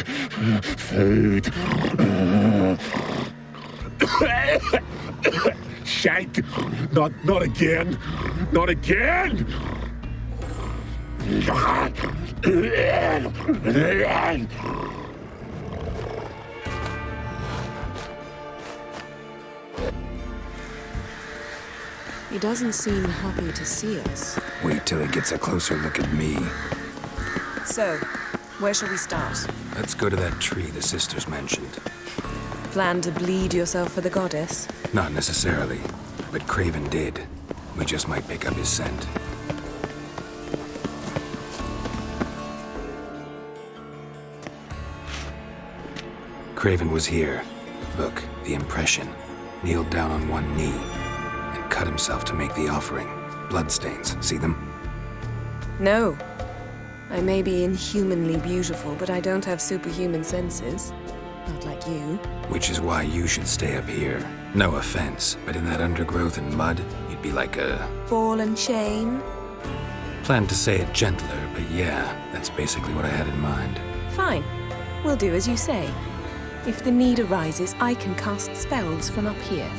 Food. Shank. Not again. Not again! He doesn't seem happy to see us. Wait till he gets a closer look at me. So, where shall we start? Let's go to that tree the sisters mentioned. Plan to bleed yourself for the goddess? Not necessarily, but Craven did. We just might pick up his scent. Craven was here. Look, the impression. Kneeled down on one knee and cut himself to make the offering. Bloodstains, see them? No. I may be inhumanly beautiful, but I don't have superhuman senses. Not like you. Which is why you should stay up here. No offense, but in that undergrowth and mud, you'd be like a... ball and chain? Planned to say it gentler, but yeah, that's basically what I had in mind. Fine. We'll do as you say. If the need arises, I can cast spells from up here.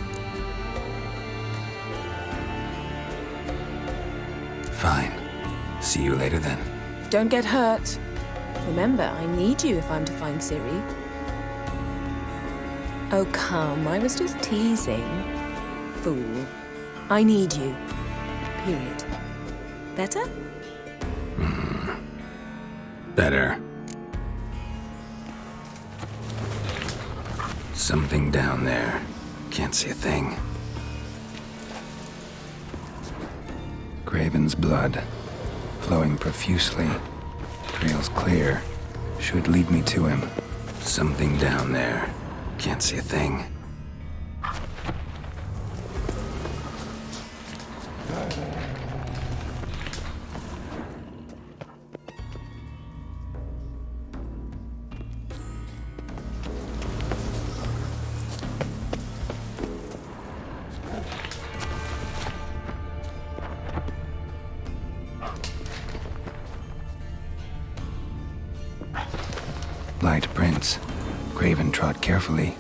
Fine. See you later then. Don't get hurt. Remember, I need you if I'm to find Ciri. Oh, come. I was just teasing. Fool. I need you. Period. Better? Better. Something down there. Can't see a thing. Graven's blood, flowing profusely. Trail's clear. Should lead me to him. Something down there. Can't see a thing. Light prints. Graven trod carefully.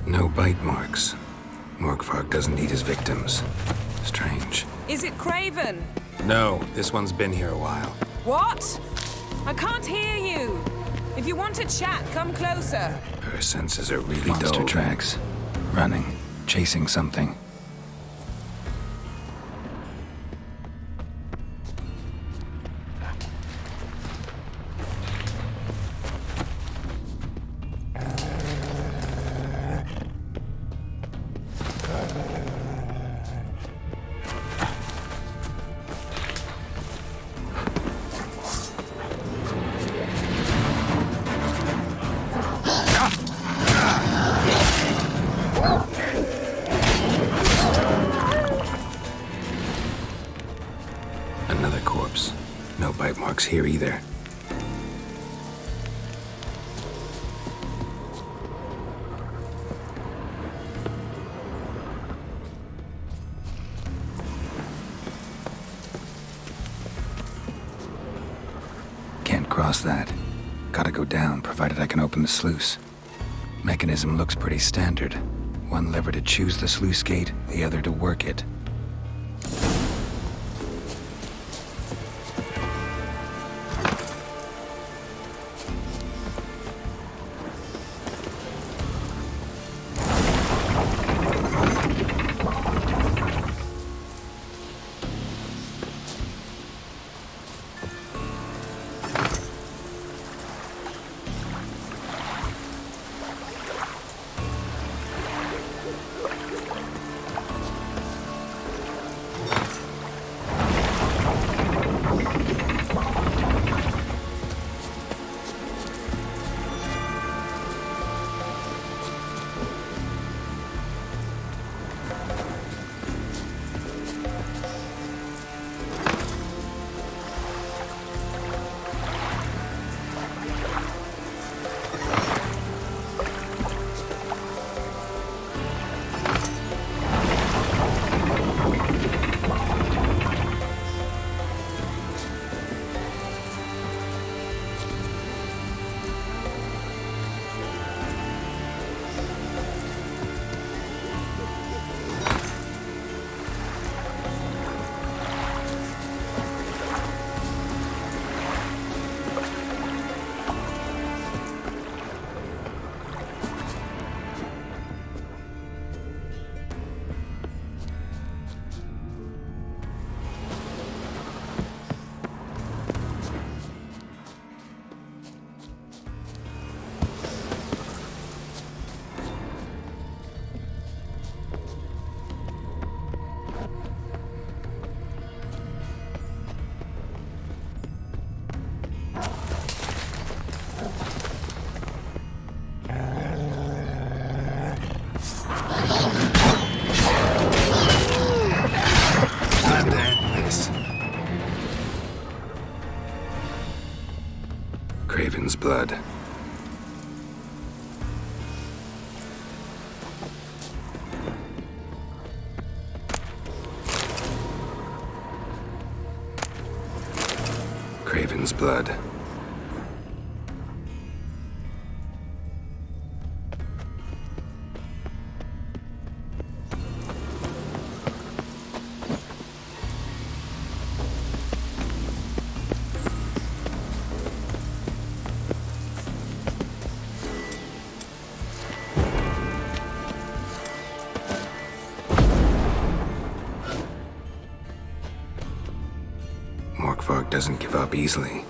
No bite marks. Morgvarg doesn't eat his victims. Strange. Is it Craven? No, this one's been here a while. What? I can't hear you. If you want to chat, come closer. Her senses are really dull. Monster tracks. Running. Chasing something. Another corpse. No bite marks here either. Can't cross that. Gotta go down, provided I can open the sluice. Mechanism looks pretty standard. One lever to choose the sluice gate, the other to work it. Craven's blood. Craven's blood. Morkvarg doesn't give up easily.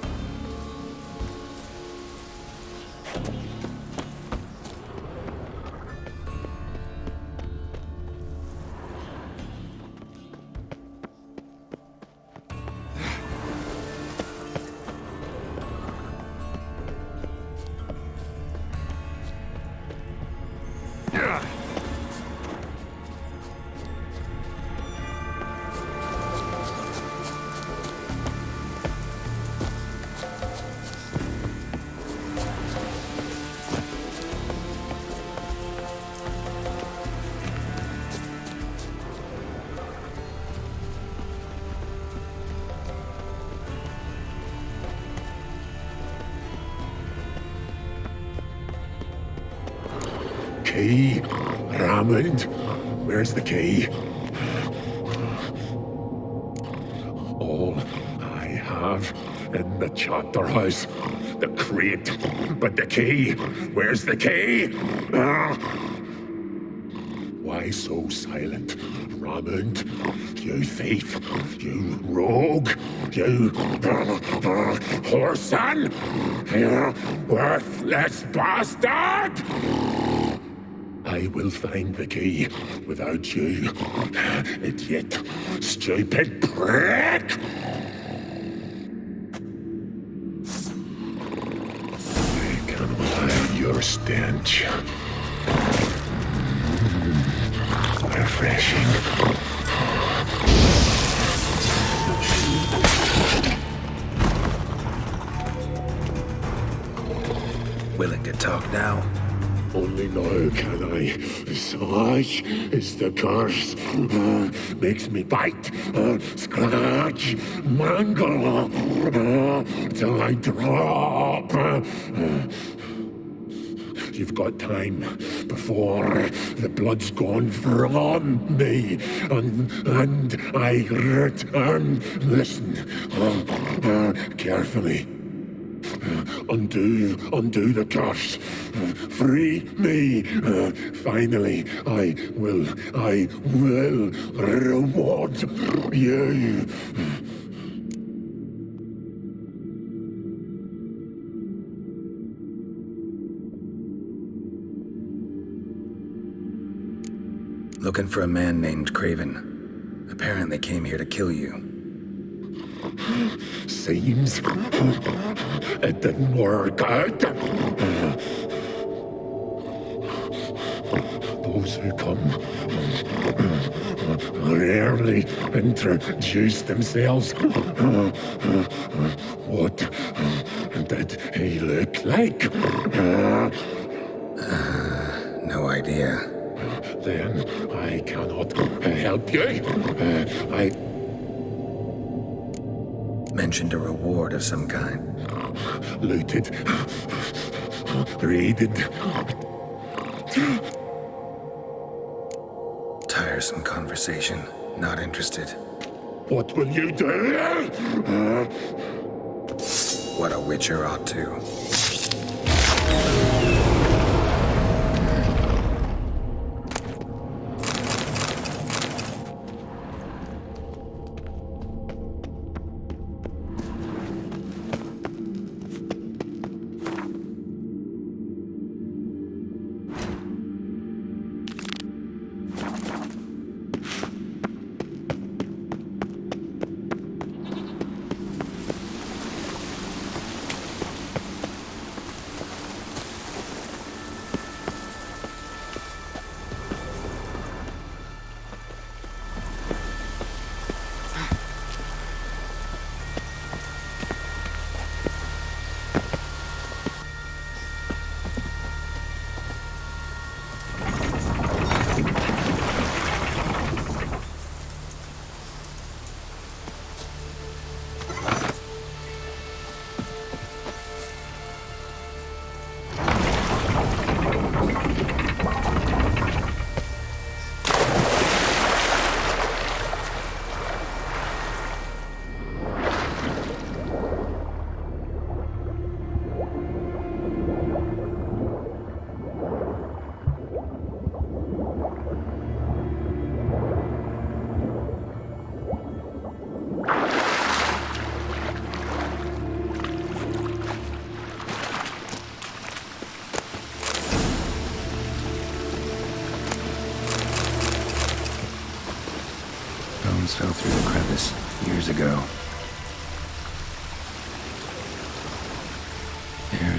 Key? Raymond? Where's the key? All I have in the chapter house. The crate. But the key? Where's the key? Why so silent, Raymond? You thief! You rogue! You whoreson! You worthless bastard! I will find the key without you, idiot, stupid prick! I can hide your stench. Refreshing. Willing to talk now? Only now can I. Such is the curse. Makes me bite, scratch, mangle, till I drop. You've got time before the blood's gone from me, and I return. Listen, carefully. Undo the curse. Free me. Finally, I will reward you. Looking for a man named Craven. Apparently came here to kill you. Seems it didn't work out. Those who come rarely introduce themselves. What did he look like? No idea. Then I cannot help you. I mentioned a reward of some kind. Looted. Raided. Tiresome conversation. Not interested. What will you do? What a witcher ought to.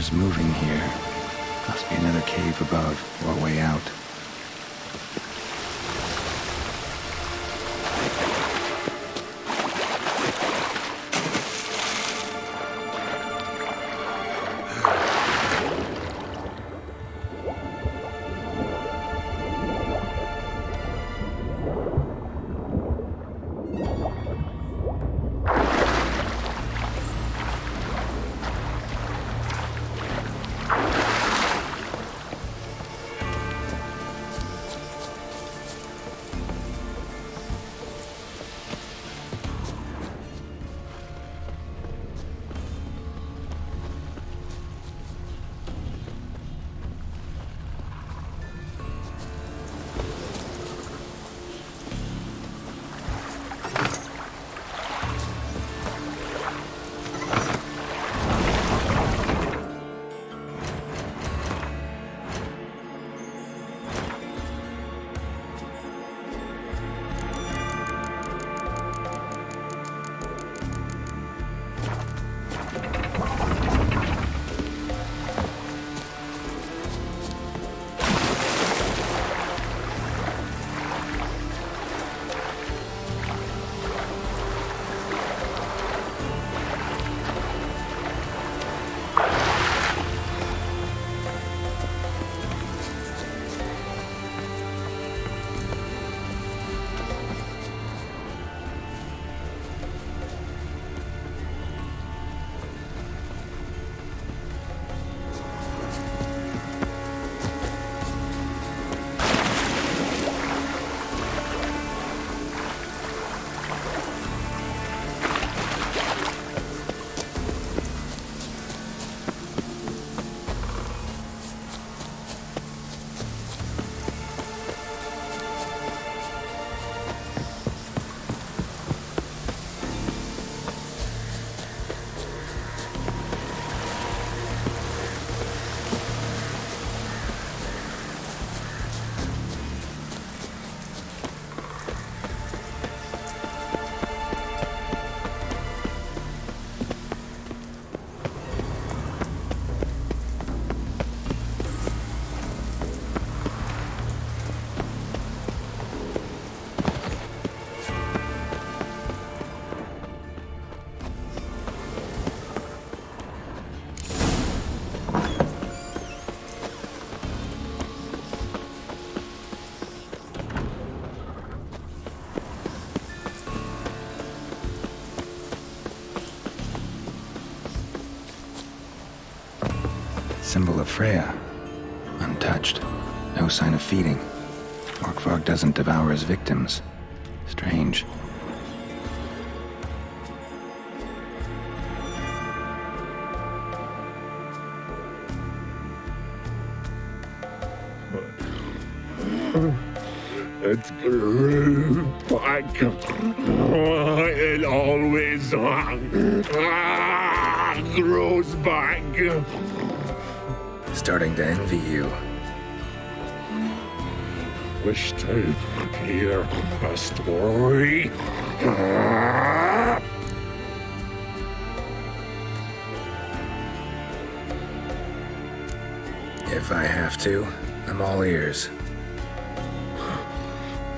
Water's moving here. Must be another cave above, or a way out. Symbol of Freya. Untouched. No sign of feeding. Orkvarg doesn't devour his victims. Strange. It grew back. It always grows back. Starting to envy you. Wish to hear a story? If I have to, I'm all ears.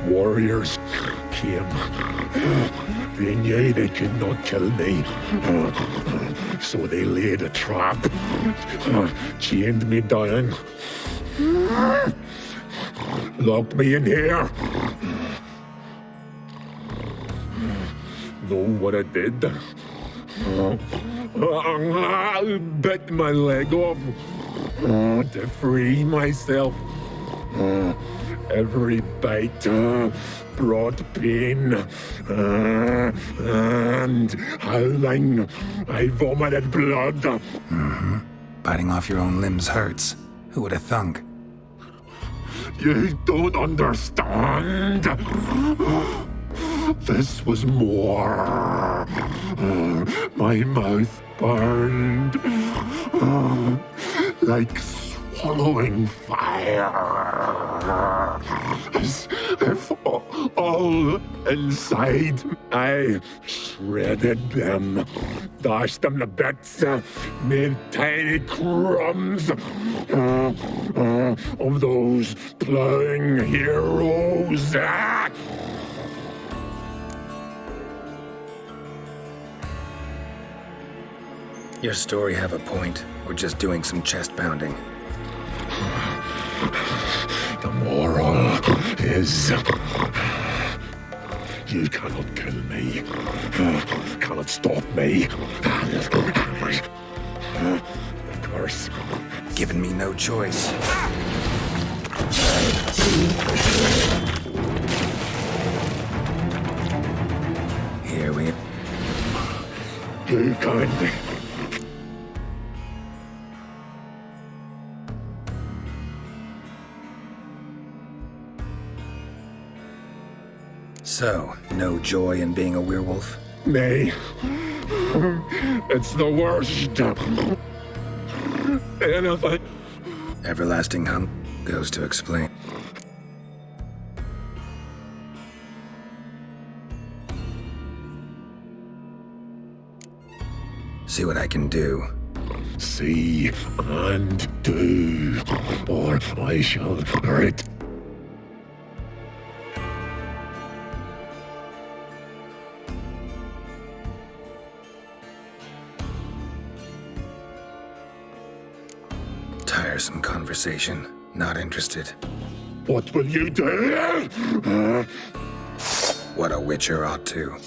Warriors came. They knew they could not kill me. So they laid a trap. Chained me down. Locked me in here. Know what I did? Bit my leg off to free myself. Every bite brought pain and howling. I vomited blood. Mm-hmm. Biting off your own limbs hurts. Who would have thunk? You don't understand. This was more. My mouth burned like swallowing fire. If all inside, I shredded them, dashed them to bits, made tiny crumbs of those plowing heroes. Your story have a point. We're just doing some chest pounding. The moral is... You cannot kill me. Cannot stop me. The curse. Given me no choice. Here we... You kindly... So, no joy in being a werewolf? Nay. It's the worst. Anything. Everlasting hunt goes to explain. See what I can do. See and do, or I shall hurt. Tiresome conversation. Not interested. What will you do? What a witcher ought to.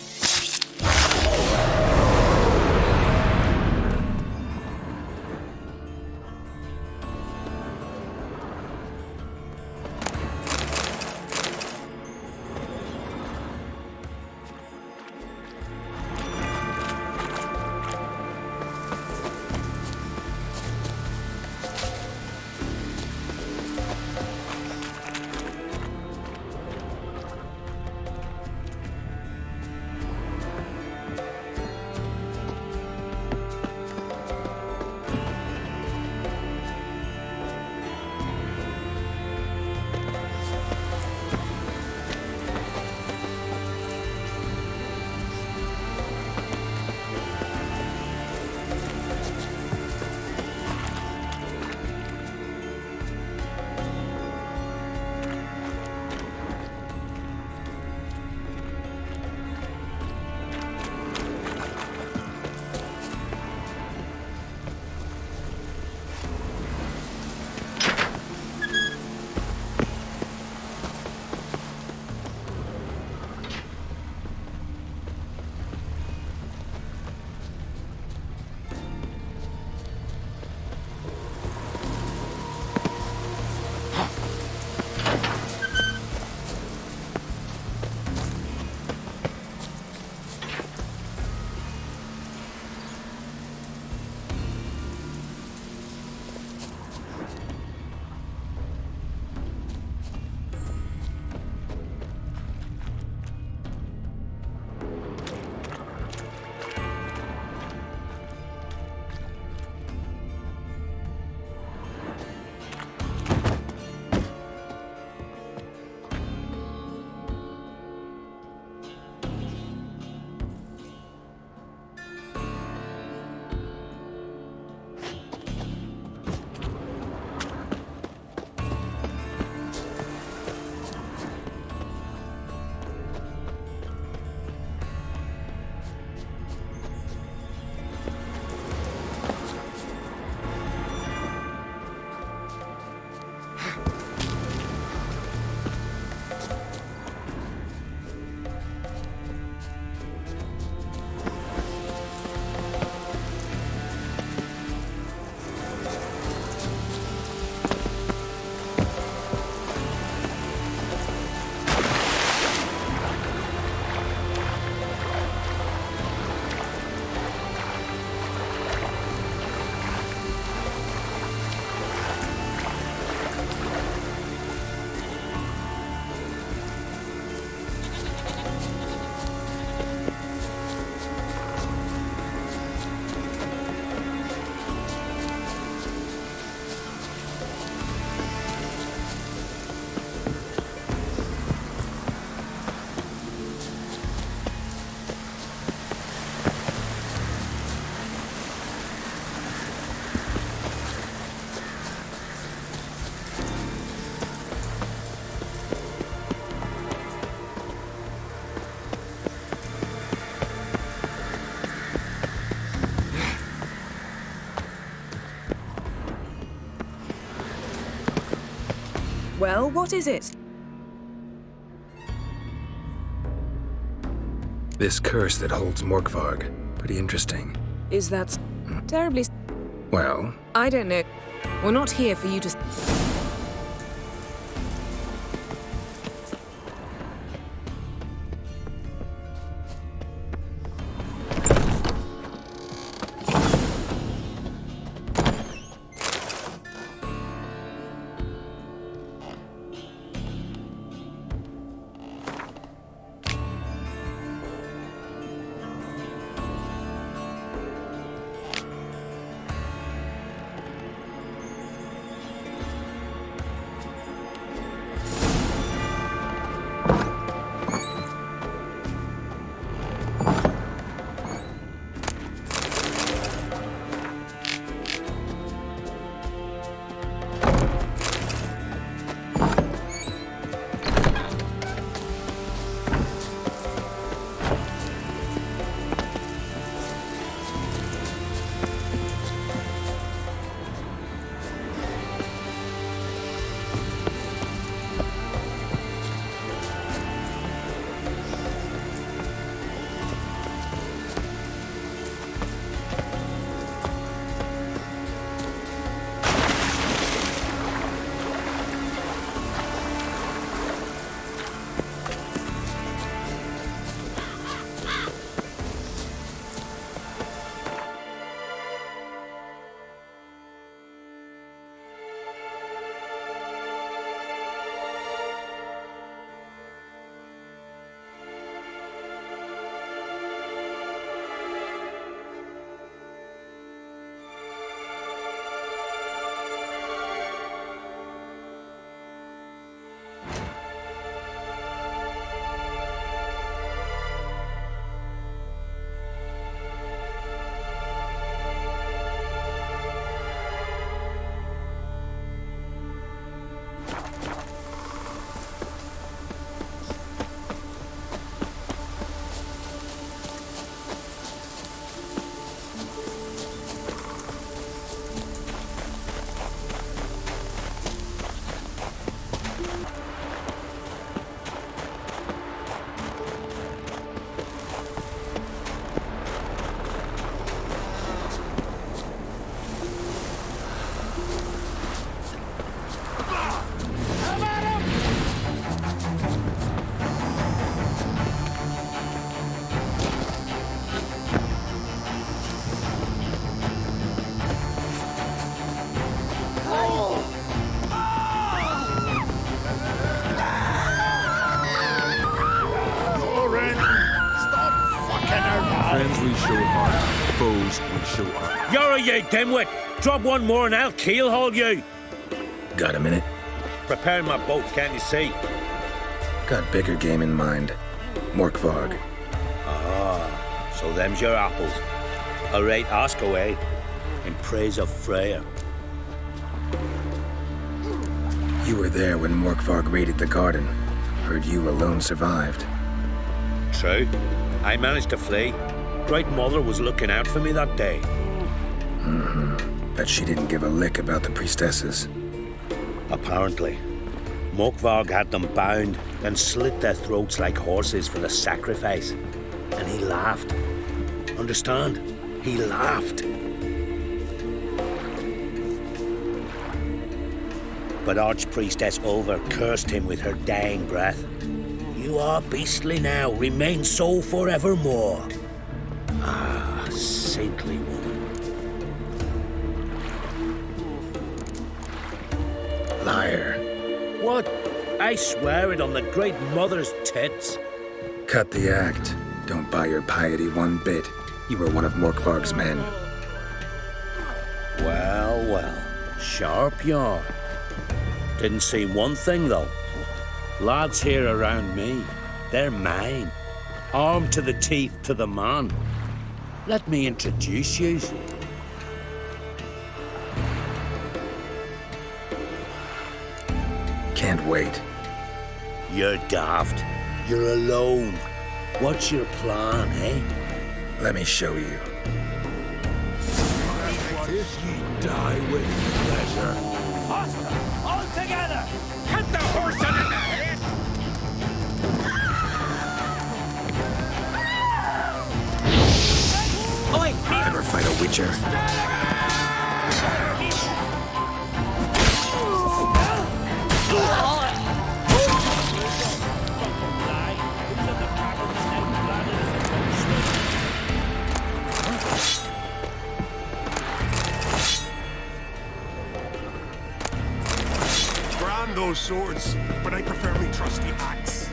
Well, what is it? This curse that holds Morkvarg. Pretty interesting. Is that terribly... Well, I don't know. We're not here for you to... Friends we show heart, foes we show heart. You're you dimwit! Drop one more and I'll keelhaul you! got a minute? Prepare my boat, can't you see? Got bigger game in mind. Morkvarg. Ah, so them's your apples. All right, ask away. In praise of Freya. You were there when Morkvarg raided the garden. Heard you alone survived. True. I managed to flee. Great Mother was looking out for me that day. Bet she didn't give a lick about the priestesses. Apparently. Morkvarg had them bound, then slit their throats like horses for the sacrifice. And he laughed. Understand? He laughed. But Archpriestess Over cursed him with her dying breath. You are beastly now, remain so forevermore. Ah, saintly woman. Liar. What? I swear it on the Great Mother's tits. Cut the act. Don't buy your piety one bit. You were one of Morkvarg's men. Well, well. Sharp yarn. Didn't see one thing, though. Lads here around me, they're mine. Armed to the teeth to the man. Let me introduce you. Can't wait. You're daft. You're alone. What's your plan, eh? Let me show you. Ye die with pleasure. Faster! All together! Hit the horse on in the head! Oi! Never fight a witcher. Brand those swords, but I prefer me trusty axe.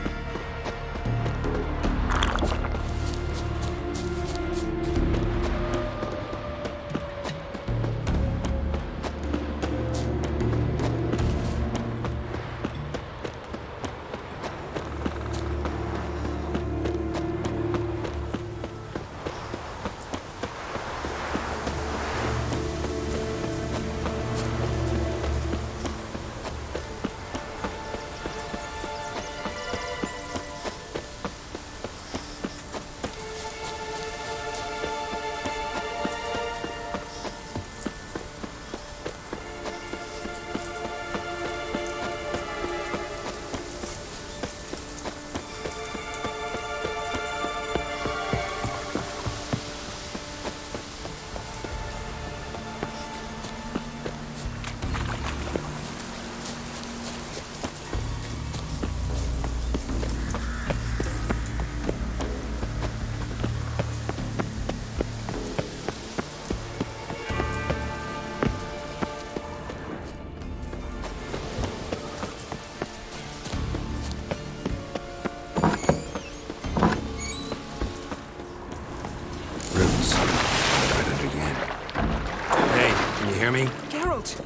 Hear me? Geralt!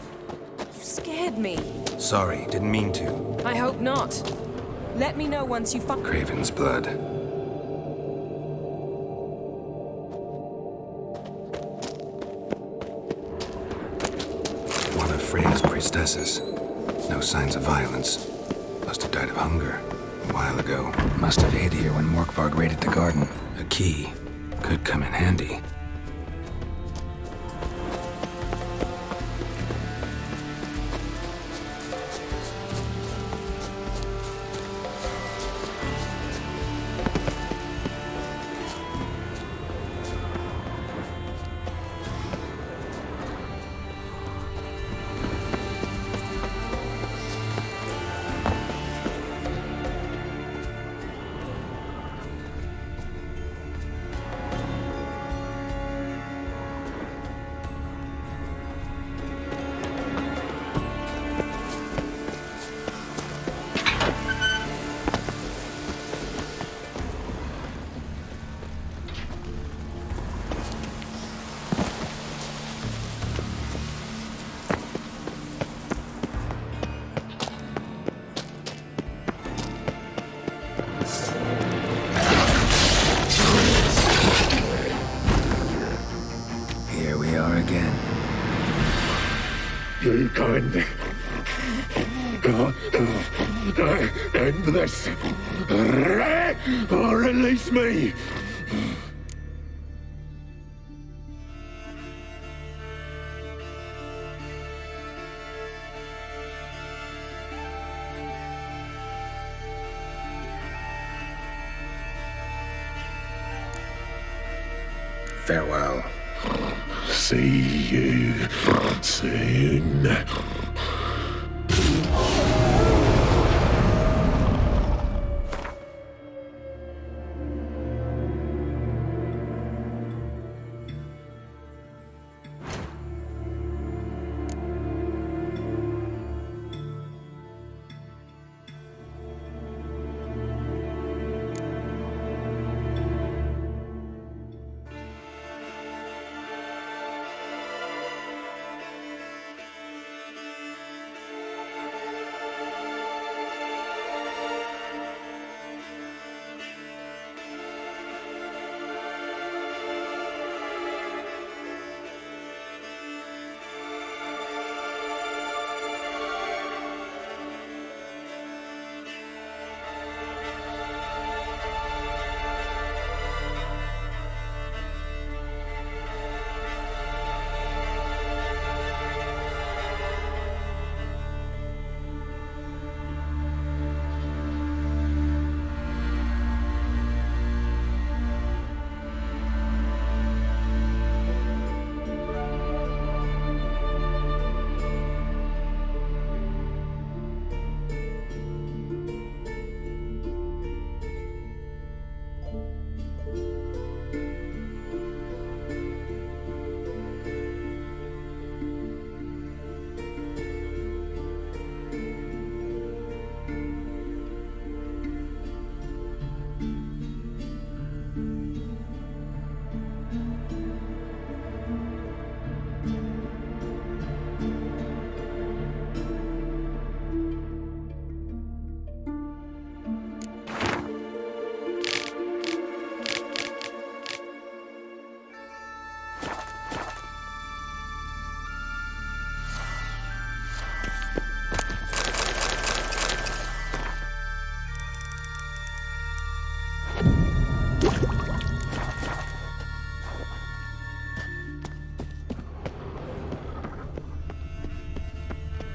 You scared me. Sorry, didn't mean to. I hope not. Let me know once you find Craven's blood. One of Freya's priestesses. No signs of violence. Must have died of hunger a while ago. Must have hid here when Morkvarg raided the garden. A key. Could come in handy. You can't end this. Or release me. Farewell. See you soon.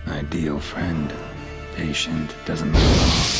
Ideal friend. Patient, doesn't move.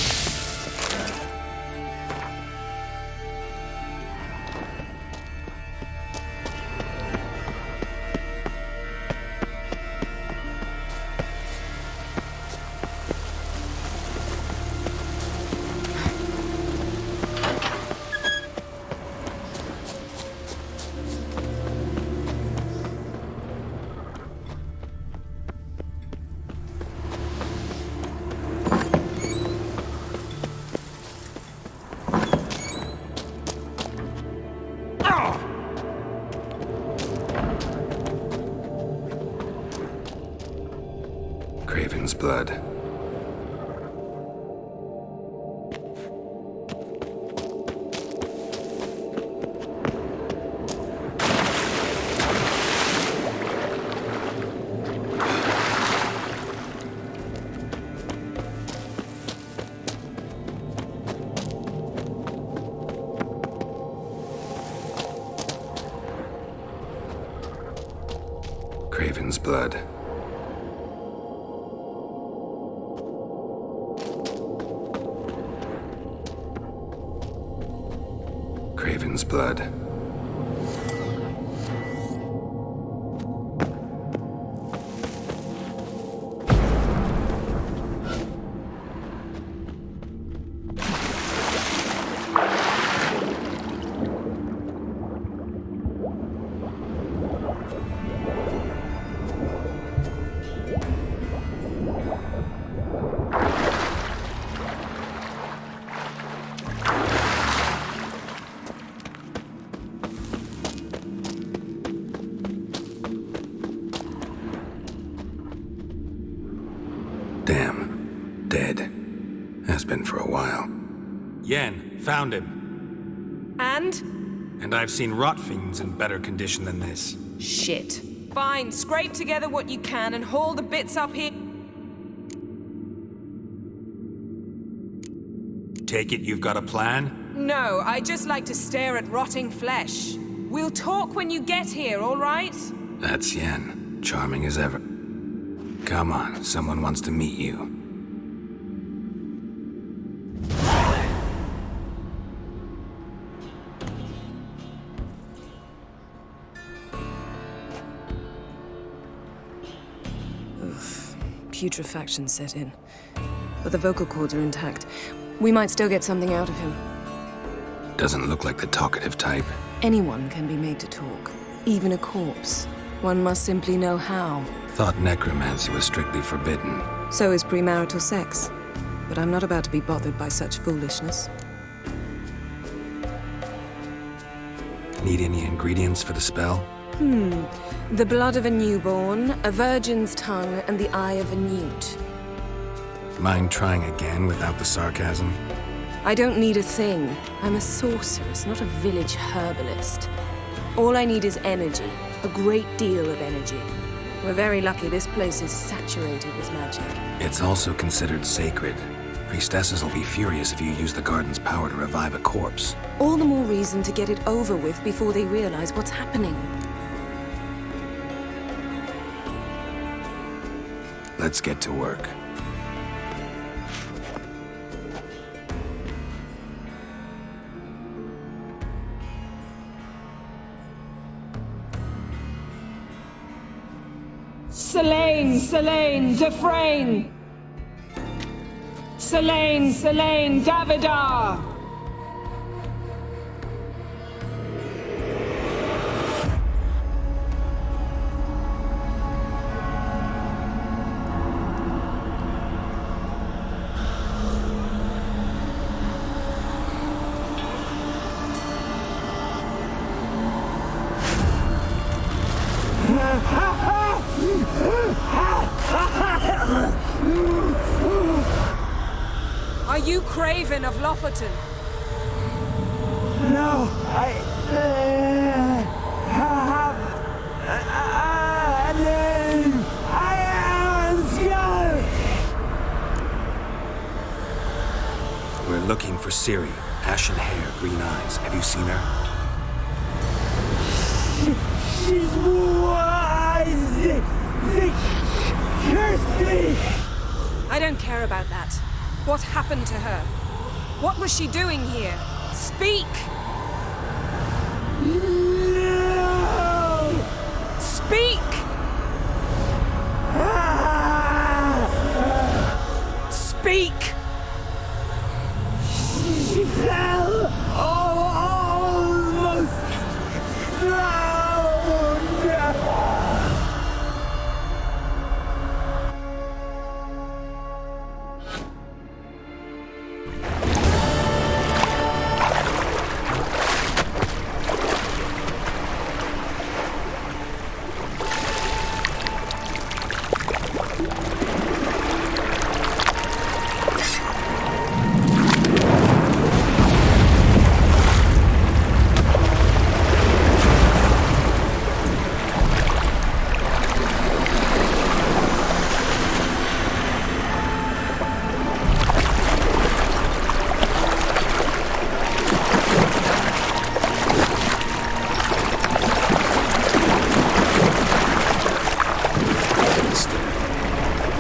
Craven's blood. Craven's blood. Craven's blood. Damn. Dead. Has been for a while. Yen, found him. And? And I've seen rot fiends in better condition than this. Shit. Fine, scrape together what you can and haul the bits up here. Take it you've got a plan? No, I just like to stare at rotting flesh. We'll talk when you get here, all right? That's Yen. Charming as ever. Come on, someone wants to meet you. Putrefaction set in. But the vocal cords are intact. We might still get something out of him. Doesn't look like the talkative type. Anyone can be made to talk. Even a corpse. One must simply know how. Thought necromancy was strictly forbidden. So is premarital sex. But I'm not about to be bothered by such foolishness. Need any ingredients for the spell? The blood of a newborn, a virgin's tongue, and the eye of a newt. Mind trying again without the sarcasm? I don't need a thing. I'm a sorceress, not a village herbalist. All I need is energy. A great deal of energy. We're very lucky this place is saturated with magic. It's also considered sacred. Priestesses will be furious if you use the garden's power to revive a corpse. All the more reason to get it over with before they realize what's happening. Let's get to work. Selene, Defrain! Selene, Davidar! Are you Craven of Lofoten? No, I have came for Ciri. Ashen hair, green eyes. Have you seen her? She's wise! Curse me! I don't care about that. What happened to her? What was she doing here? Speak! No! Speak! Speak! She fell! Almost drowned!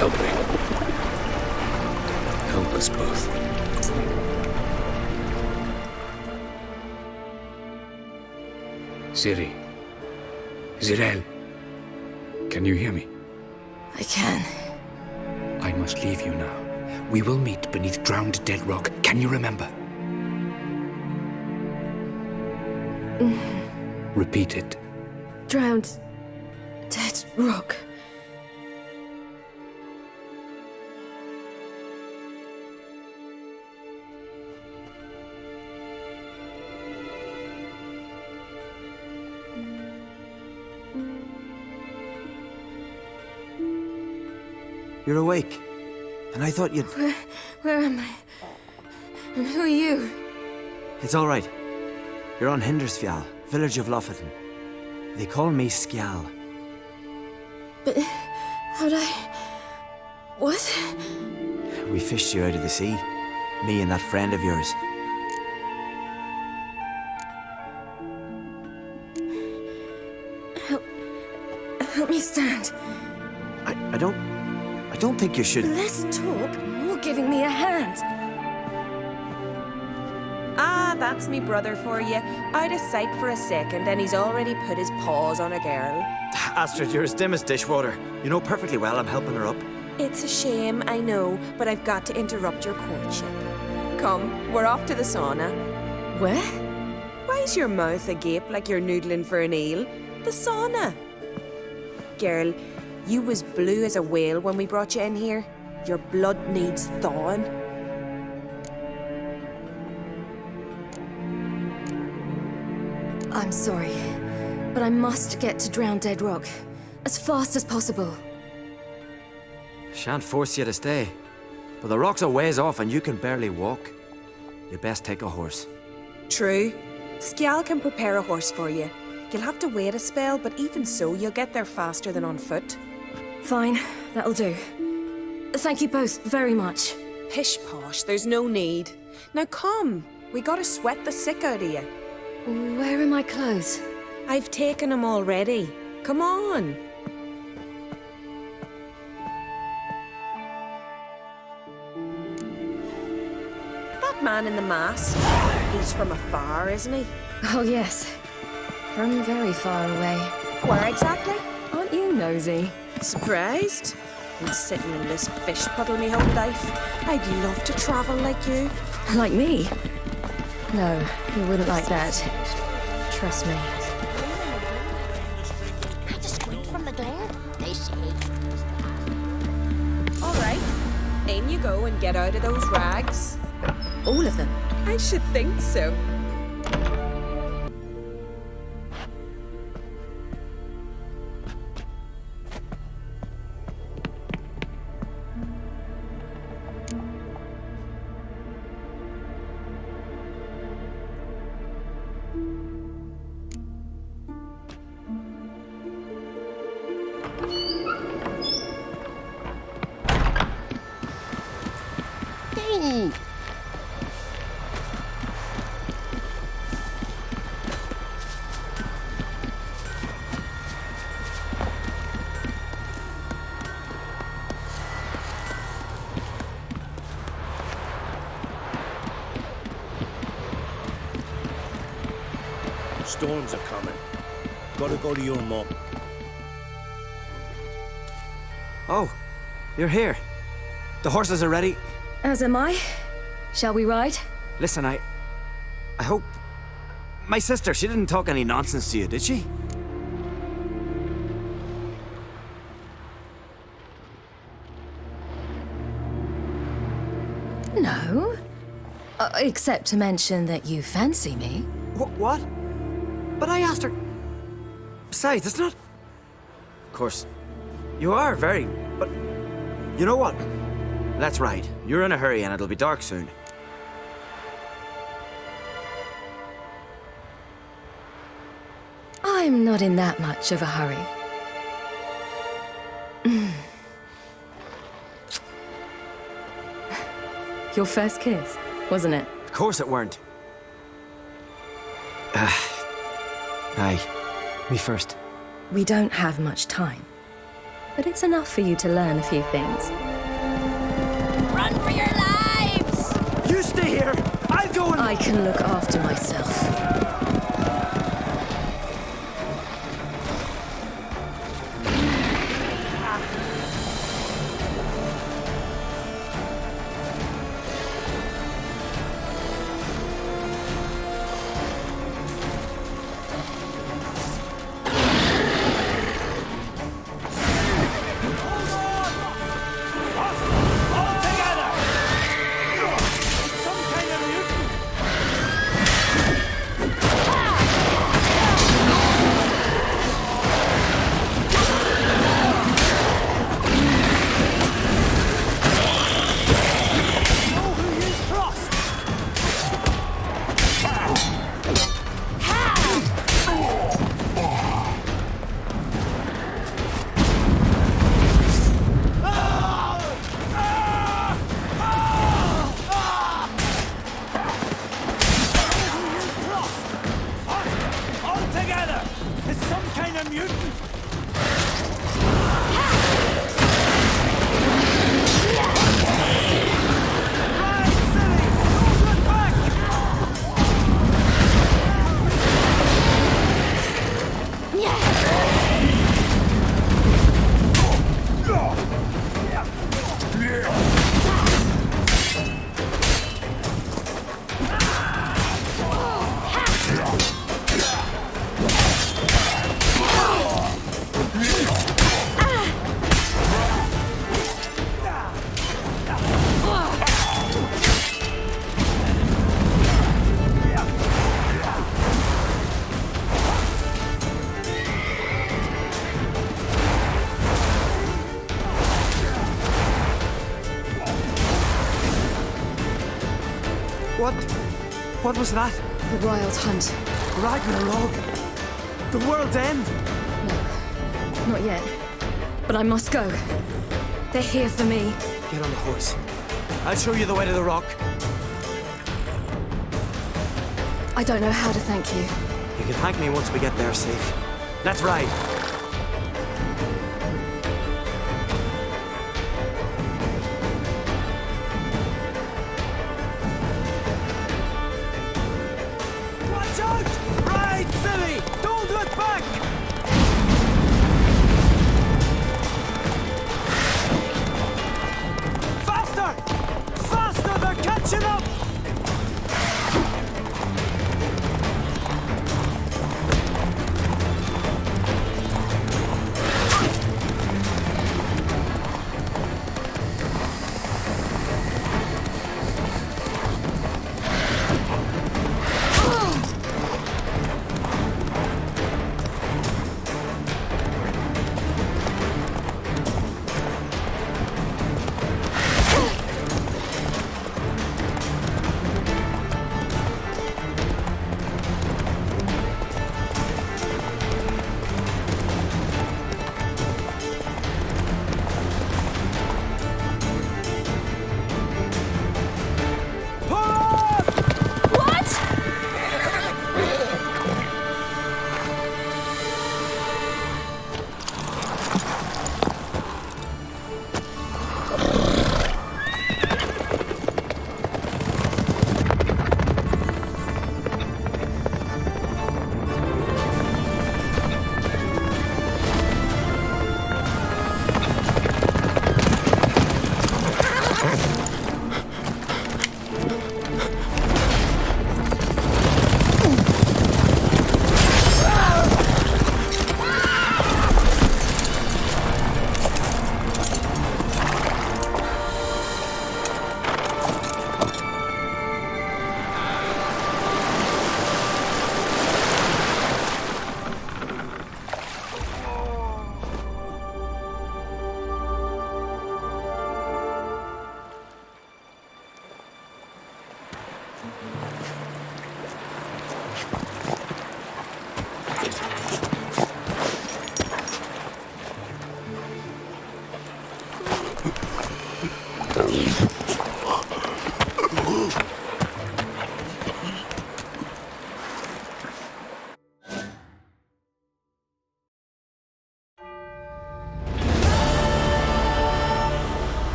Help me. Help us both. Ciri. Zirel. Can you hear me? I can. I must leave you now. We will meet beneath drowned dead rock. Can you remember? Repeat it. Drowned. Dead rock. You're awake. And I thought you'd... Where am I? And who are you? It's all right. You're on Hindersfjall, village of Lofoten. They call me Skjal. But how'd I... What? We fished you out of the sea. Me and that friend of yours. Help me stand. I don't think you should... Less talk, more giving me a hand. Ah, that's me brother for you. Out of sight for a second, and he's already put his paws on a girl. Astrid, you're as dim as dishwater. You know perfectly well I'm helping her up. It's a shame, I know, but I've got to interrupt your courtship. Come, we're off to the sauna. Where? Why's your mouth agape like you're noodling for an eel? The sauna. Girl, you was blue as a whale when we brought you in here. Your blood needs thawing. I'm sorry, but I must get to Drowned Dead Rock as fast as possible. Shan't force you to stay. But the rock's a ways off and you can barely walk. You'd best take a horse. True. Skjal can prepare a horse for you. You'll have to wait a spell, but even so, you'll get there faster than on foot. Fine, that'll do. Thank you both very much. Pish posh, there's no need. Now come, we gotta sweat the sick out of you. Where are my clothes? I've taken them already. Come on. That man in the mask, he's from afar, isn't he? Oh yes, from very far away. Where exactly? Aren't you nosy? Surprised? Been sitting in this fish puddle me whole life. I'd love to travel like you. Like me? No, you wouldn't like that. Trust me. I just squint from the glare, they say. All right, in you go and get out of those rags. All of them? I should think so. storms are coming. Gotta go to your mum. Oh, you're here. The horses are ready. As am I. Shall we ride? Listen, I hope... My sister, she didn't talk any nonsense to you, did she? No. Except to mention that you fancy me. What? But I asked her... Besides, it's not... Of course, you are very... But... You know what? Let's ride. You're in a hurry and it'll be dark soon. I'm not in that much of a hurry. Your first kiss, wasn't it? Of course it weren't. Aye. Me first. We don't have much time. But it's enough for you to learn a few things. Run for your lives! You stay here! I'll go and... I can look after myself. What was that? The Wild Hunt. Ragnarok? The world's end? No, not yet. But I must go. They're here for me. Get on the horse. I'll show you the way to the rock. I don't know how to thank you. You can thank me once we get there safe. Let's ride. Watch out! Ride, Ciri! Don't look back! Faster! Faster! They're catching up!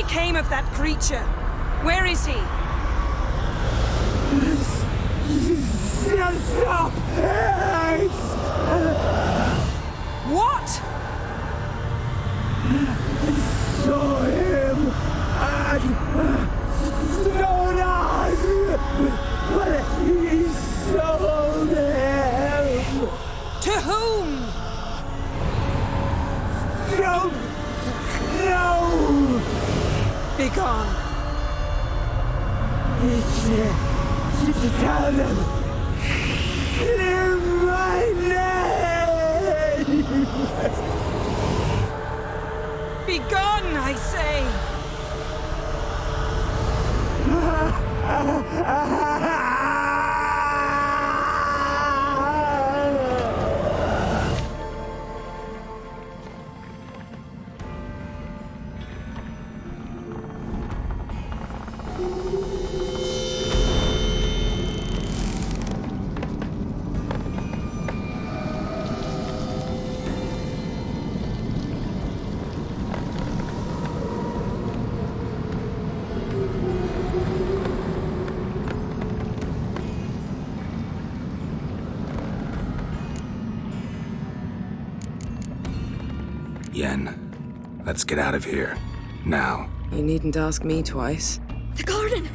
became of that creature? Where is he? Shut up! What? Saw him and stone on, but he sold him. To whom? Don't know. Be gone. Tell them. Clear my name. Be gone, I say. Yen, let's get out of here. Now. You needn't ask me twice. The garden!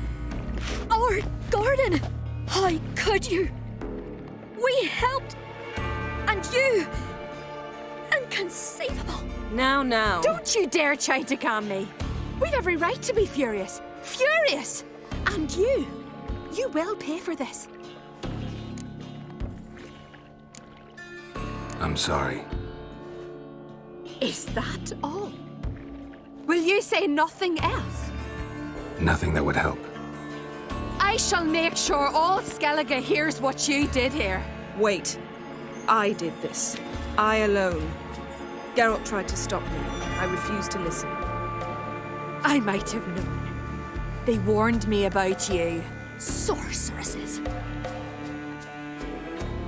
Our garden! How could you? We helped! And you! Inconceivable! Now. Don't you dare try to calm me! We've every right to be furious! Furious! And you will pay for this. I'm sorry. Is that all? Will you say nothing else? Nothing that would help. I shall make sure all Skellige hears what you did here. Wait. I did this. I alone. Geralt tried to stop me. I refused to listen. I might have known. They warned me about you. Sorceresses.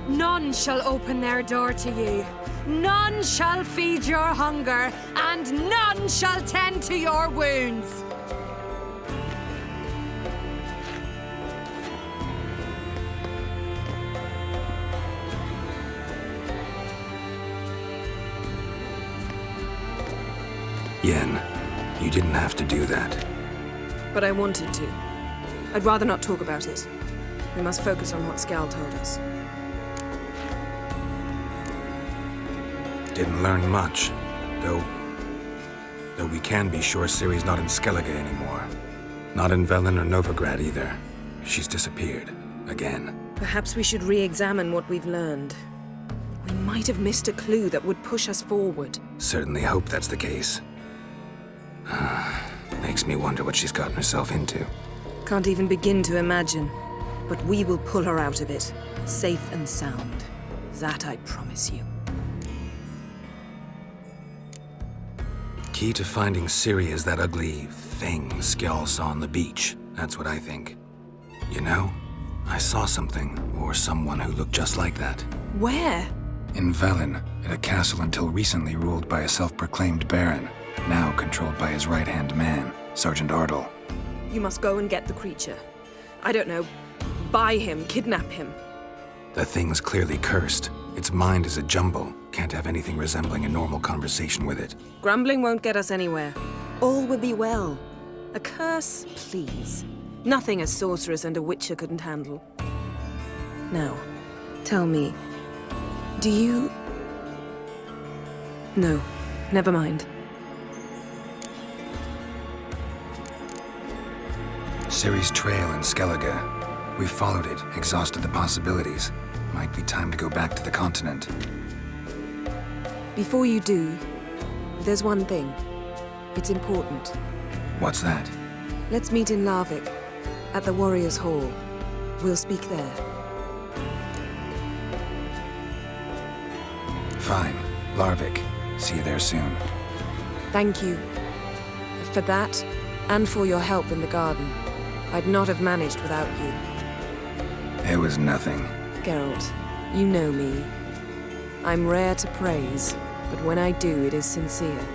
None shall open their door to you. None shall feed your hunger, and none shall tend to your wounds. Yen, you didn't have to do that. But I wanted to. I'd rather not talk about it. We must focus on what Skal told us. Didn't learn much, though we can be sure Ciri's not in Skellige anymore. Not in Velen or Novigrad either. She's disappeared. Again. Perhaps we should re-examine what we've learned. We might have missed a clue that would push us forward. Certainly hope that's the case. Makes me wonder what she's gotten herself into. Can't even begin to imagine. But we will pull her out of it. Safe and sound. That I promise you. Key to finding Ciri is that ugly thing Skjall saw on the beach. That's what I think. You know, I saw something, or someone who looked just like that. Where? In Velen, at a castle until recently ruled by a self-proclaimed baron, now controlled by his right-hand man, Sergeant Ardle. You must go and get the creature. I don't know, buy him, kidnap him. The thing's clearly cursed. Its mind is a jumble. Can't have anything resembling a normal conversation with it. Grumbling won't get us anywhere. All will be well. A curse, please. Nothing a sorceress and a witcher couldn't handle. Now, tell me, do you... No, never mind. Ciri's trail in Skellige. We've followed it, exhausted the possibilities. Might be time to go back to the continent. Before you do, there's one thing. It's important. What's that? Let's meet in Larvik, at the Warriors' Hall. We'll speak there. Fine. Larvik. See you there soon. Thank you. For that, and for your help in the garden. I'd not have managed without you. It was nothing. Geralt, you know me. I'm rare to praise, but when I do, it is sincere.